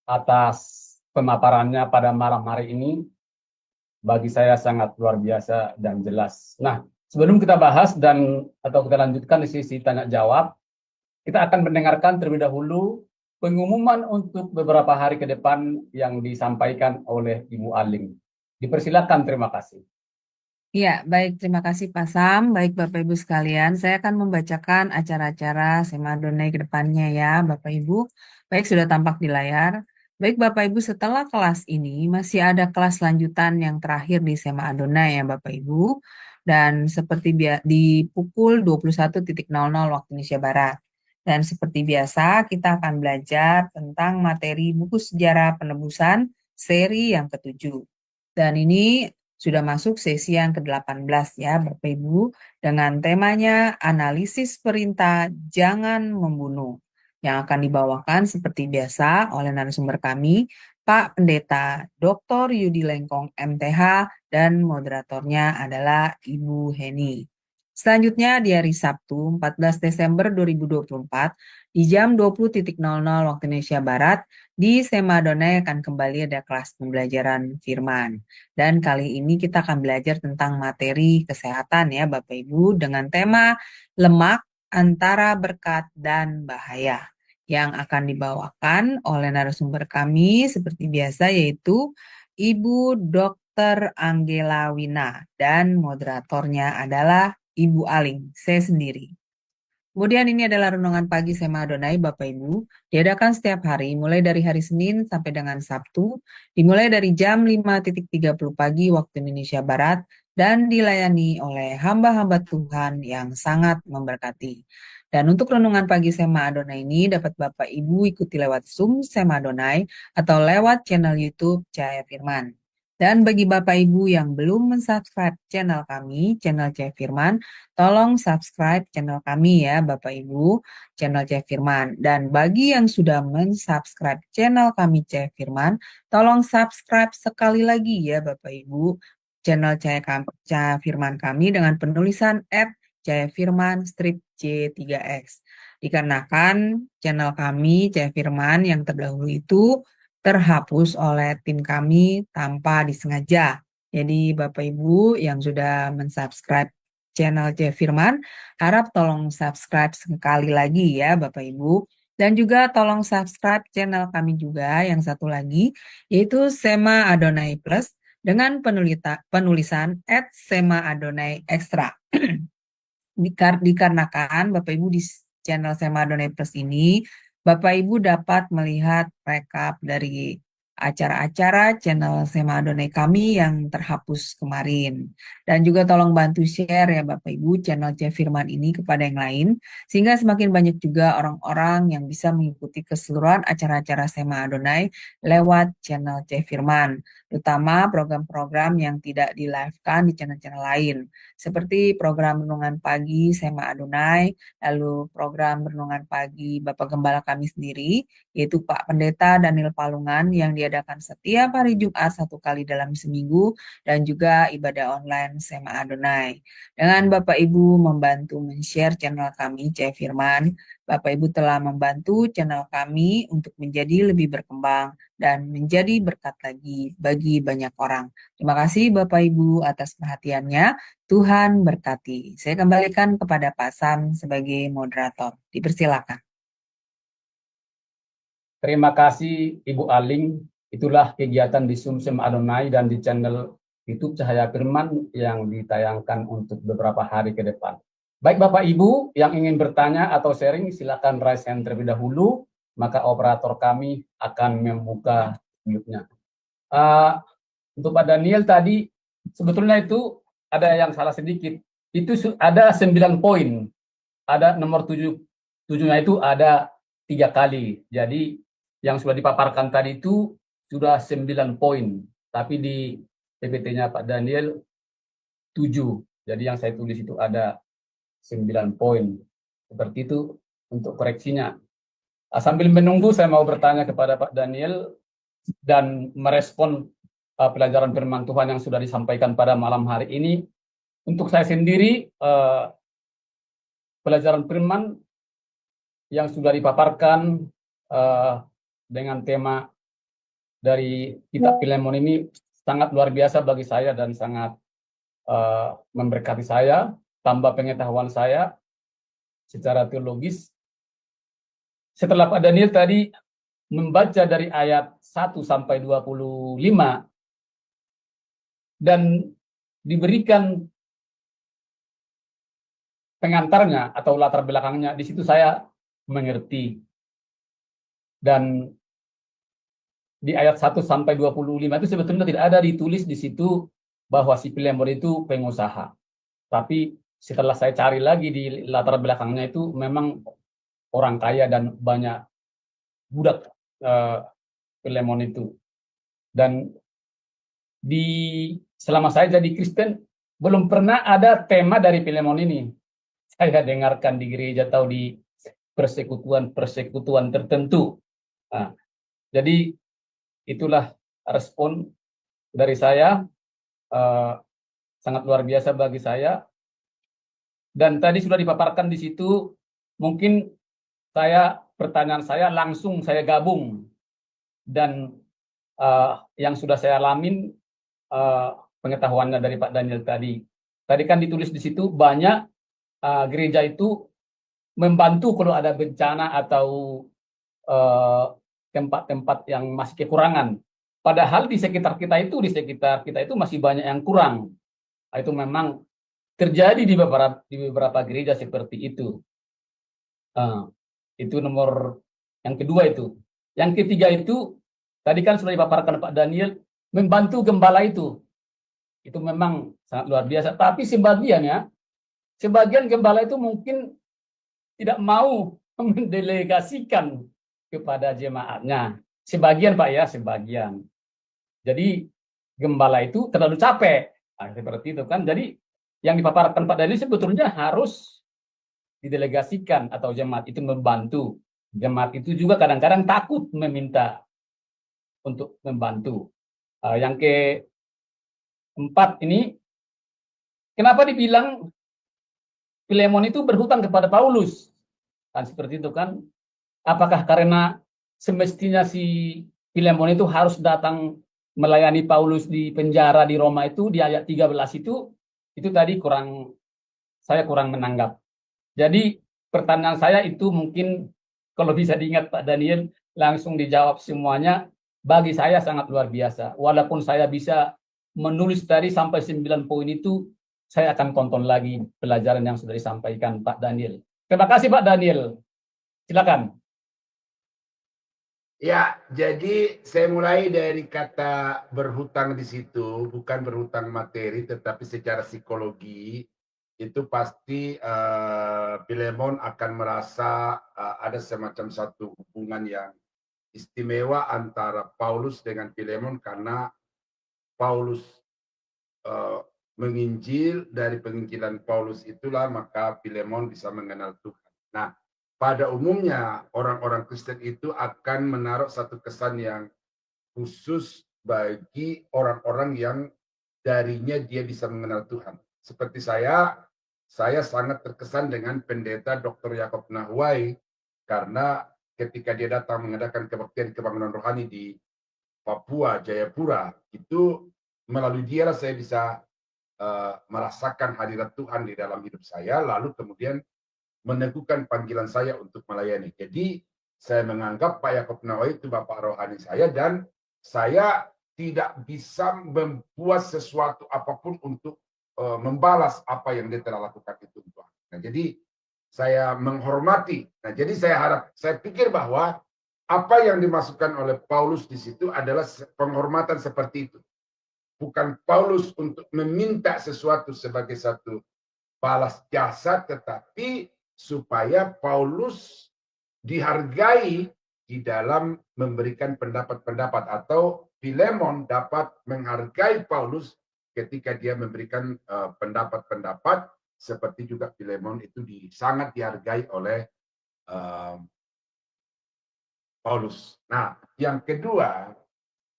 atas pemaparannya pada malam hari ini. Bagi saya sangat luar biasa dan jelas. Nah, sebelum kita bahas atau kita lanjutkan di sisi tanya jawab, kita akan mendengarkan terlebih dahulu pengumuman untuk beberapa hari ke depan yang disampaikan oleh Ibu Aling. Dipersilakan, terima kasih. Ya, baik. Terima kasih Pak Sam. Baik Bapak Ibu sekalian, saya akan membacakan acara-acara Sema Adonai ke depannya ya Bapak Ibu. Baik, sudah tampak di layar. Baik Bapak Ibu, setelah kelas ini masih ada kelas lanjutan yang terakhir di Sema Adonai ya Bapak Ibu. Dan seperti di pukul 21.00 waktu Indonesia Barat. Dan seperti biasa kita akan belajar tentang materi buku sejarah penebusan seri yang ke-7. Dan ini sudah masuk sesi yang ke-18 ya Bapak Ibu, dengan temanya analisis perintah jangan membunuh, yang akan dibawakan seperti biasa oleh narasumber kami, Pak Pendeta Dr. Yudi Lengkong MTH, dan moderatornya adalah Ibu Heni. Selanjutnya di hari Sabtu 14 Desember 2024 di jam 20.00 waktu Indonesia Barat di Sema Adonai akan kembali ada kelas pembelajaran firman. Dan kali ini kita akan belajar tentang materi kesehatan ya Bapak Ibu dengan tema lemak antara berkat dan bahaya yang akan dibawakan oleh narasumber kami seperti biasa yaitu Ibu Dr. Angela Wina dan moderatornya adalah Ibu Aling, saya sendiri. Kemudian ini adalah renungan pagi Sema Adonai Bapak Ibu, diadakan setiap hari mulai dari hari Senin sampai dengan Sabtu, dimulai dari jam 5.30 pagi waktu Indonesia Barat, dan dilayani oleh hamba-hamba Tuhan yang sangat memberkati. Dan untuk renungan pagi Sema Adonai ini dapat Bapak Ibu ikuti lewat Zoom Sema Adonai atau lewat channel YouTube Cahaya Firman. Dan bagi Bapak Ibu yang belum mensubscribe channel kami, channel Cahaya Firman, tolong subscribe channel kami ya Bapak Ibu, channel Cahaya Firman. Dan bagi yang sudah mensubscribe channel kami Cahaya Firman, tolong subscribe sekali lagi ya Bapak Ibu, channel Cahaya Firman kami dengan penulisan @cahayafirman_J3X. Dikarenakan channel kami Cahaya Firman yang terdahulu itu terhapus oleh tim kami tanpa disengaja. Jadi Bapak Ibu yang sudah mensubscribe channel Cahaya Firman, harap tolong subscribe sekali lagi ya Bapak Ibu. Dan juga tolong subscribe channel kami juga yang satu lagi, yaitu Sema Adonai Plus dengan penulisan @Sema Adonai Extra. Dikarenakan Bapak Ibu di channel Sema Adonai Plus ini, Bapak Ibu dapat melihat rekap dari acara-acara channel Sema Adonai kami yang terhapus kemarin. Dan juga tolong bantu share ya Bapak Ibu channel Cahaya Firman ini kepada yang lain, sehingga semakin banyak juga orang-orang yang bisa mengikuti keseluruhan acara-acara Sema Adonai lewat channel Cahaya Firman, terutama program-program yang tidak di-live-kan di channel-channel lain, seperti program Renungan Pagi Sema Adonai, lalu program Renungan Pagi Bapak Gembala kami sendiri, yaitu Pak Pendeta Daniel Palungan yang diadakan setiap hari Jumat 1 kali dalam seminggu, dan juga ibadah online Sema Adonai. Dengan Bapak Ibu membantu men-share channel kami Cahaya Firman, Bapak Ibu telah membantu channel kami untuk menjadi lebih berkembang dan menjadi berkat lagi bagi banyak orang. Terima kasih Bapak Ibu atas perhatiannya. Tuhan berkati. Saya kembalikan kepada Pak Sam sebagai moderator. Dipersilakan. Terima kasih Ibu Aling. Itulah kegiatan di Zoom Sema Adonai dan di channel YouTube Cahaya Firman yang ditayangkan untuk beberapa hari ke depan. Baik Bapak Ibu yang ingin bertanya atau sharing, silakan raise hand terlebih dahulu, maka operator kami akan membuka mute-nya. Untuk Pak Daniel tadi, sebetulnya itu ada yang salah sedikit. Itu ada 9 poin. Ada nomor 7-nya itu ada 3 kali. Jadi yang sudah dipaparkan tadi itu sudah 9 poin, tapi di PPT-nya Pak Daniel 7. Jadi yang saya tulis itu ada 9 poin. Seperti itu untuk koreksinya. Sambil menunggu, saya mau bertanya kepada Pak Daniel dan merespon pelajaran firman Tuhan yang sudah disampaikan pada malam hari ini. Untuk saya sendiri, pelajaran firman yang sudah dipaparkan dengan tema dari kitab Filemon ini sangat luar biasa bagi saya dan sangat memberkati saya, tambah pengetahuan saya secara teologis. Setelah Pak Daniel tadi membaca dari ayat 1 sampai 25 dan diberikan pengantarnya atau latar belakangnya, di situ saya mengerti. Dan di ayat 1 sampai 25 itu sebetulnya tidak ada ditulis di situ bahwa si Filemon itu pengusaha. Tapi setelah saya cari lagi di latar belakangnya itu memang orang kaya dan banyak budak Filemon itu. Dan selama saya jadi Kristen belum pernah ada tema dari Filemon ini. Saya dengarkan di gereja atau di persekutuan tertentu. Nah, jadi itulah respon dari saya, sangat luar biasa bagi saya. Dan tadi sudah dipaparkan di situ, mungkin pertanyaan saya langsung saya gabung, dan yang sudah saya alamin pengetahuannya dari Pak Daniel tadi. Tadi kan ditulis di situ banyak gereja itu membantu kalau ada bencana atau tempat-tempat yang masih kekurangan. Padahal di sekitar kita itu masih banyak yang kurang. Itu memang terjadi di beberapa gereja seperti itu. Itu nomor yang kedua itu. Yang ketiga itu, tadi kan sudah dipaparkan Pak Daniel, membantu gembala itu. Itu memang sangat luar biasa. Tapi sebagian gembala itu mungkin tidak mau mendelegasikan kepada jemaatnya. Sebagian Pak ya, sebagian. Jadi gembala itu terlalu capek. Seperti itu kan. Jadi yang dipaparkan Pak Daniel sebetulnya harus didelegasikan atau jemaat itu membantu. Jemaat itu juga kadang-kadang takut meminta untuk membantu. Yang keempat ini, kenapa dibilang Filemon itu berhutang kepada Paulus? Kan seperti itu kan. Apakah karena semestinya si Filemon itu harus datang melayani Paulus di penjara di Roma itu, di ayat 13 itu tadi saya kurang menanggap. Jadi pertanyaan saya itu mungkin kalau bisa diingat Pak Daniel, langsung dijawab semuanya. Bagi saya sangat luar biasa. Walaupun saya bisa menulis tadi sampai 9 poin itu, saya akan tonton lagi pelajaran yang sudah disampaikan Pak Daniel. Terima kasih Pak Daniel. Silakan. Ya, jadi saya mulai dari kata berhutang di situ, bukan berhutang materi, tetapi secara psikologi. Itu pasti Filemon akan merasa ada semacam satu hubungan yang istimewa antara Paulus dengan Filemon, karena Paulus menginjil, dari penginjilan Paulus itulah maka Filemon bisa mengenal Tuhan. Nah, pada umumnya orang-orang Kristen itu akan menaruh satu kesan yang khusus bagi orang-orang yang darinya dia bisa mengenal Tuhan. Seperti saya sangat terkesan dengan pendeta Dr. Yakob Nahuai, karena ketika dia datang mengadakan kebaktian kebangunan rohani di Papua, Jayapura, itu melalui dialah saya bisa merasakan hadirat Tuhan di dalam hidup saya, lalu kemudian meneguhkan panggilan saya untuk melayani. Jadi saya menganggap Pak Yakob Nahuai itu Bapak rohani saya, dan saya tidak bisa membuat sesuatu apapun untuk membalas apa yang dia telah lakukan itu. Nah, jadi saya menghormati. Nah, jadi saya pikir bahwa apa yang dimasukkan oleh Paulus di situ adalah penghormatan seperti itu. Bukan Paulus untuk meminta sesuatu sebagai satu balas jasa, tetapi supaya Paulus dihargai di dalam memberikan pendapat-pendapat, atau Filemon dapat menghargai Paulus ketika dia memberikan pendapat-pendapat, seperti juga Filemon itu sangat dihargai oleh Paulus. Nah, yang kedua,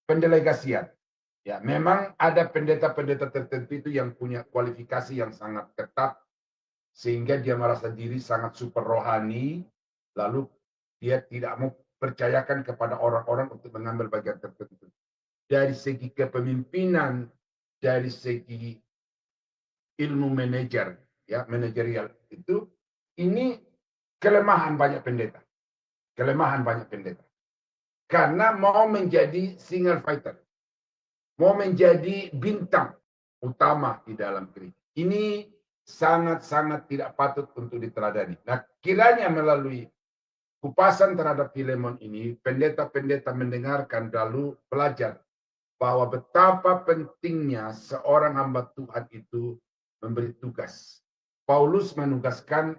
pendelegasian. Ya, memang ada pendeta-pendeta tertentu itu yang punya kualifikasi yang sangat ketat, sehingga dia merasa diri sangat super rohani, lalu dia tidak mau percayakan kepada orang-orang untuk mengambil bagian tertentu. Dari segi kepemimpinan, dari segi ilmu manajer, ya, manajerial itu, ini kelemahan banyak pendeta. Kelemahan banyak pendeta. Karena mau menjadi single fighter, mau menjadi bintang utama di dalam gereja. Ini sangat-sangat tidak patut untuk diteladani. Nah, kiranya melalui kupasan terhadap Filemon ini, pendeta-pendeta mendengarkan lalu belajar bahwa betapa pentingnya seorang hamba Tuhan itu memberi tugas. Paulus menugaskan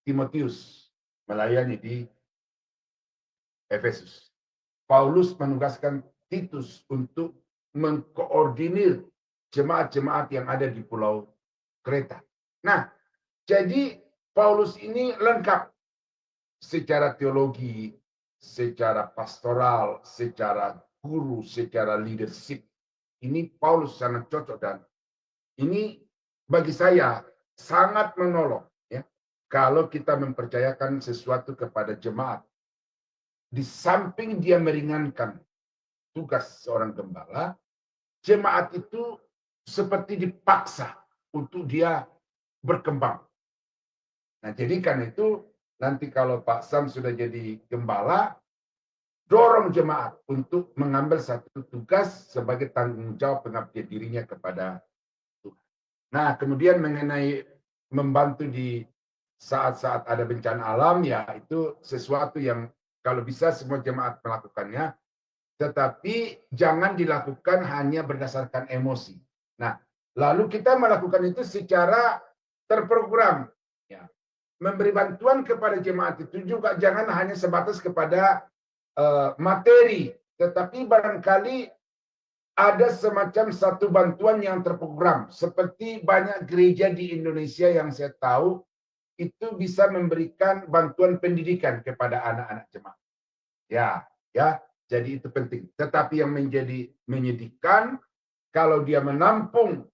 Timotius melayani di Efesus. Paulus menugaskan Titus untuk mengkoordinir jemaat-jemaat yang ada di Pulau Kreta. Nah, jadi Paulus ini lengkap secara teologi, secara pastoral, secara guru, secara leadership. Ini Paulus sangat cocok, dan ini bagi saya sangat menolong, ya, kalau kita mempercayakan sesuatu kepada jemaat. Di samping dia meringankan tugas seorang gembala, jemaat itu seperti dipaksa untuk dia berkembang. Nah, jadi kan itu nanti kalau Pak Sam sudah jadi gembala, dorong jemaat untuk mengambil satu tugas sebagai tanggung jawab pengabdian dirinya kepada Tuhan. Nah, kemudian mengenai membantu di saat-saat ada bencana alam, ya itu sesuatu yang kalau bisa semua jemaat melakukannya, tetapi jangan dilakukan hanya berdasarkan emosi. Nah, lalu kita melakukan itu secara terprogram. Ya. Memberi bantuan kepada jemaat itu juga jangan hanya sebatas kepada materi, tetapi barangkali ada semacam satu bantuan yang terprogram. Seperti banyak gereja di Indonesia yang saya tahu, itu bisa memberikan bantuan pendidikan kepada anak-anak jemaat. Ya, jadi itu penting. Tetapi yang menjadi menyedihkan, kalau dia menampung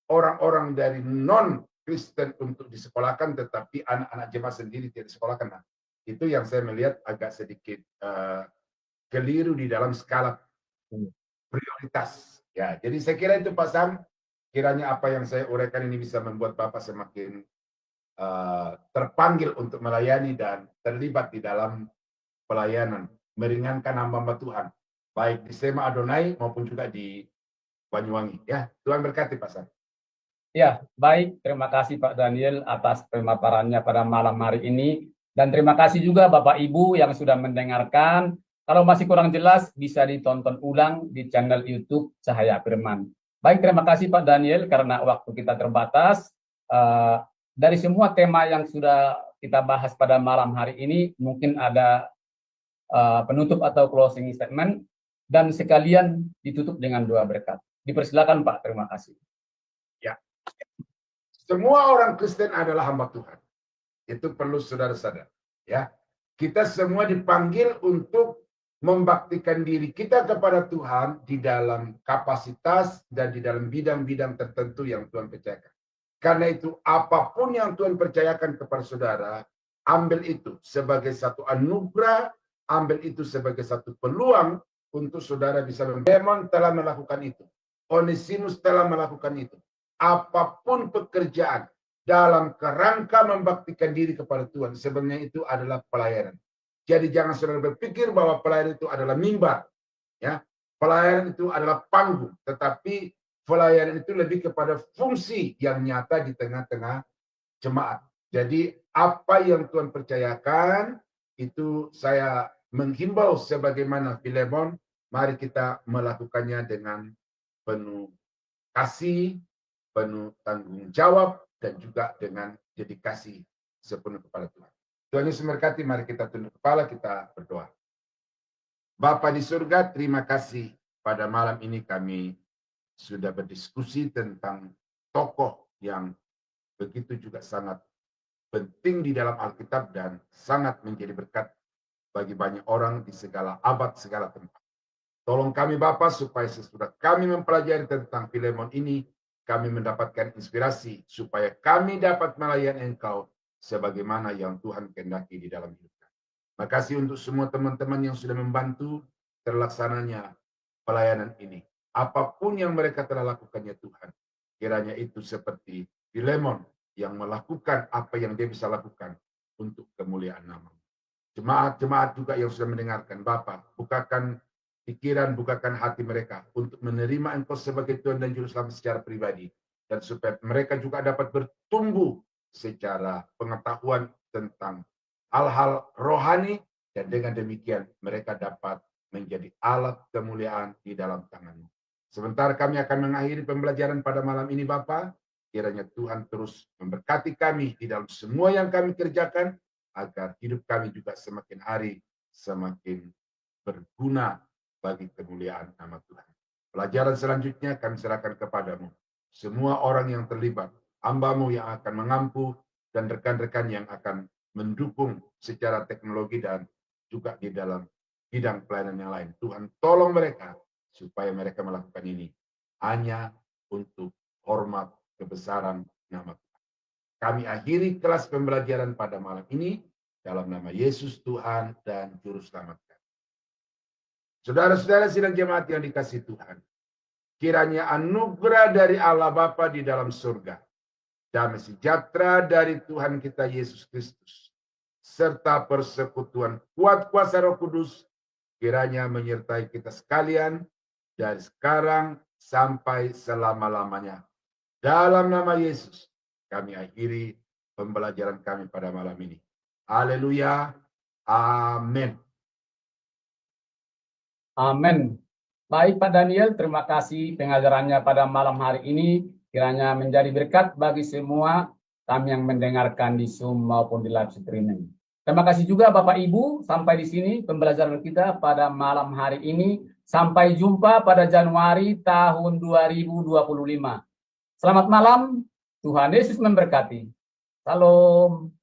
orang-orang dari non-Kristen untuk disekolahkan, tetapi anak-anak jemaat sendiri tidak disekolahkan. Nah, itu yang saya melihat agak sedikit keliru di dalam skala prioritas. Ya, jadi saya kira itu Pak Sam, kiranya apa yang saya uraikan ini bisa membuat Bapak semakin terpanggil untuk melayani dan terlibat di dalam pelayanan, meringankan hamba-hamba Tuhan, baik di Sema Adonai maupun juga di Banyuwangi. Ya, Tuhan berkati Pak Sam. Ya, baik. Terima kasih Pak Daniel atas pemaparannya pada malam hari ini. Dan terima kasih juga Bapak Ibu yang sudah mendengarkan. Kalau masih kurang jelas, bisa ditonton ulang di channel YouTube Cahaya Firman. Baik, terima kasih Pak Daniel, karena waktu kita terbatas. Dari semua tema yang sudah kita bahas pada malam hari ini, mungkin ada penutup atau closing statement, dan sekalian ditutup dengan doa berkat. Dipersilakan Pak, terima kasih. Ya, semua orang Kristen adalah hamba Tuhan. Itu perlu saudara sadar. Ya, kita semua dipanggil untuk membaktikan diri kita kepada Tuhan di dalam kapasitas dan di dalam bidang-bidang tertentu yang Tuhan percayakan. Karena itu, apapun yang Tuhan percayakan kepada saudara, ambil itu sebagai satu anugerah, ambil itu sebagai satu peluang untuk saudara bisa Filemon telah melakukan itu. Onesimus telah melakukan itu. Apapun pekerjaan dalam kerangka membaktikan diri kepada Tuhan, sebenarnya itu adalah pelayanan. Jadi jangan saudara berpikir bahwa pelayanan itu adalah mimbar. Ya, pelayanan itu adalah panggung, tetapi pelayanan itu lebih kepada fungsi yang nyata di tengah-tengah jemaat. Jadi apa yang Tuhan percayakan, itu saya menghimbau sebagaimana Filemon, mari kita melakukannya dengan penuh kasih, penuh tanggung jawab, dan juga dengan dedikasi sepenuh kepada Tuhan. Tuhan Yesus memberkati, mari kita tunduk kepala, kita berdoa. Bapa di surga, terima kasih pada malam ini kami sudah berdiskusi tentang tokoh yang begitu juga sangat penting di dalam Alkitab dan sangat menjadi berkat bagi banyak orang di segala abad, segala tempat. Tolong kami Bapa supaya sesudah kami mempelajari tentang Filemon ini, kami mendapatkan inspirasi supaya kami dapat melayani Engkau sebagaimana yang Tuhan kehendaki di dalam hidup kami. Terima kasih untuk semua teman-teman yang sudah membantu terlaksananya pelayanan ini. Apapun yang mereka telah lakukan ya Tuhan, kiranya itu seperti Filemon yang melakukan apa yang dia bisa lakukan untuk kemuliaan nama. Jemaat-jemaat juga yang sudah mendengarkan, Bapa, bukakan pikiran, bukakan hati mereka untuk menerima Engkau sebagai Tuhan dan Juru Selamat secara pribadi. Dan supaya mereka juga dapat bertumbuh secara pengetahuan tentang hal-hal rohani. Dan dengan demikian mereka dapat menjadi alat kemuliaan di dalam tangan-Mu. Sebentar kami akan mengakhiri pembelajaran pada malam ini, Bapa. Kiranya Tuhan terus memberkati kami di dalam semua yang kami kerjakan, agar hidup kami juga semakin hari semakin berguna bagi kemuliaan nama Tuhan. Pelajaran selanjutnya kami serahkan kepadamu. Semua orang yang terlibat, hamba-Mu yang akan mengampu, dan rekan-rekan yang akan mendukung secara teknologi dan juga di dalam bidang pelayanan yang lain. Tuhan tolong mereka supaya mereka melakukan ini hanya untuk hormat kebesaran nama Tuhan. Kami akhiri kelas pembelajaran pada malam ini dalam nama Yesus Tuhan dan Juru Selamat kami. Saudara-saudara sidang jemaat yang dikasihi Tuhan, kiranya anugerah dari Allah Bapa di dalam surga, damai sejahtera dari Tuhan kita Yesus Kristus, serta persekutuan kuat kuasa Roh Kudus, kiranya menyertai kita sekalian dari sekarang sampai selama-lamanya. Dalam nama Yesus, kami akhiri pembelajaran kami pada malam ini. Haleluya. Amin. Amin. Baik Pak Daniel, terima kasih pengajarannya pada malam hari ini. Kiranya menjadi berkat bagi semua kami yang mendengarkan di Zoom maupun di live streaming. Terima kasih juga Bapak Ibu, sampai di sini pembelajaran kita pada malam hari ini. Sampai jumpa pada Januari tahun 2025. Selamat malam, Tuhan Yesus memberkati. Salam.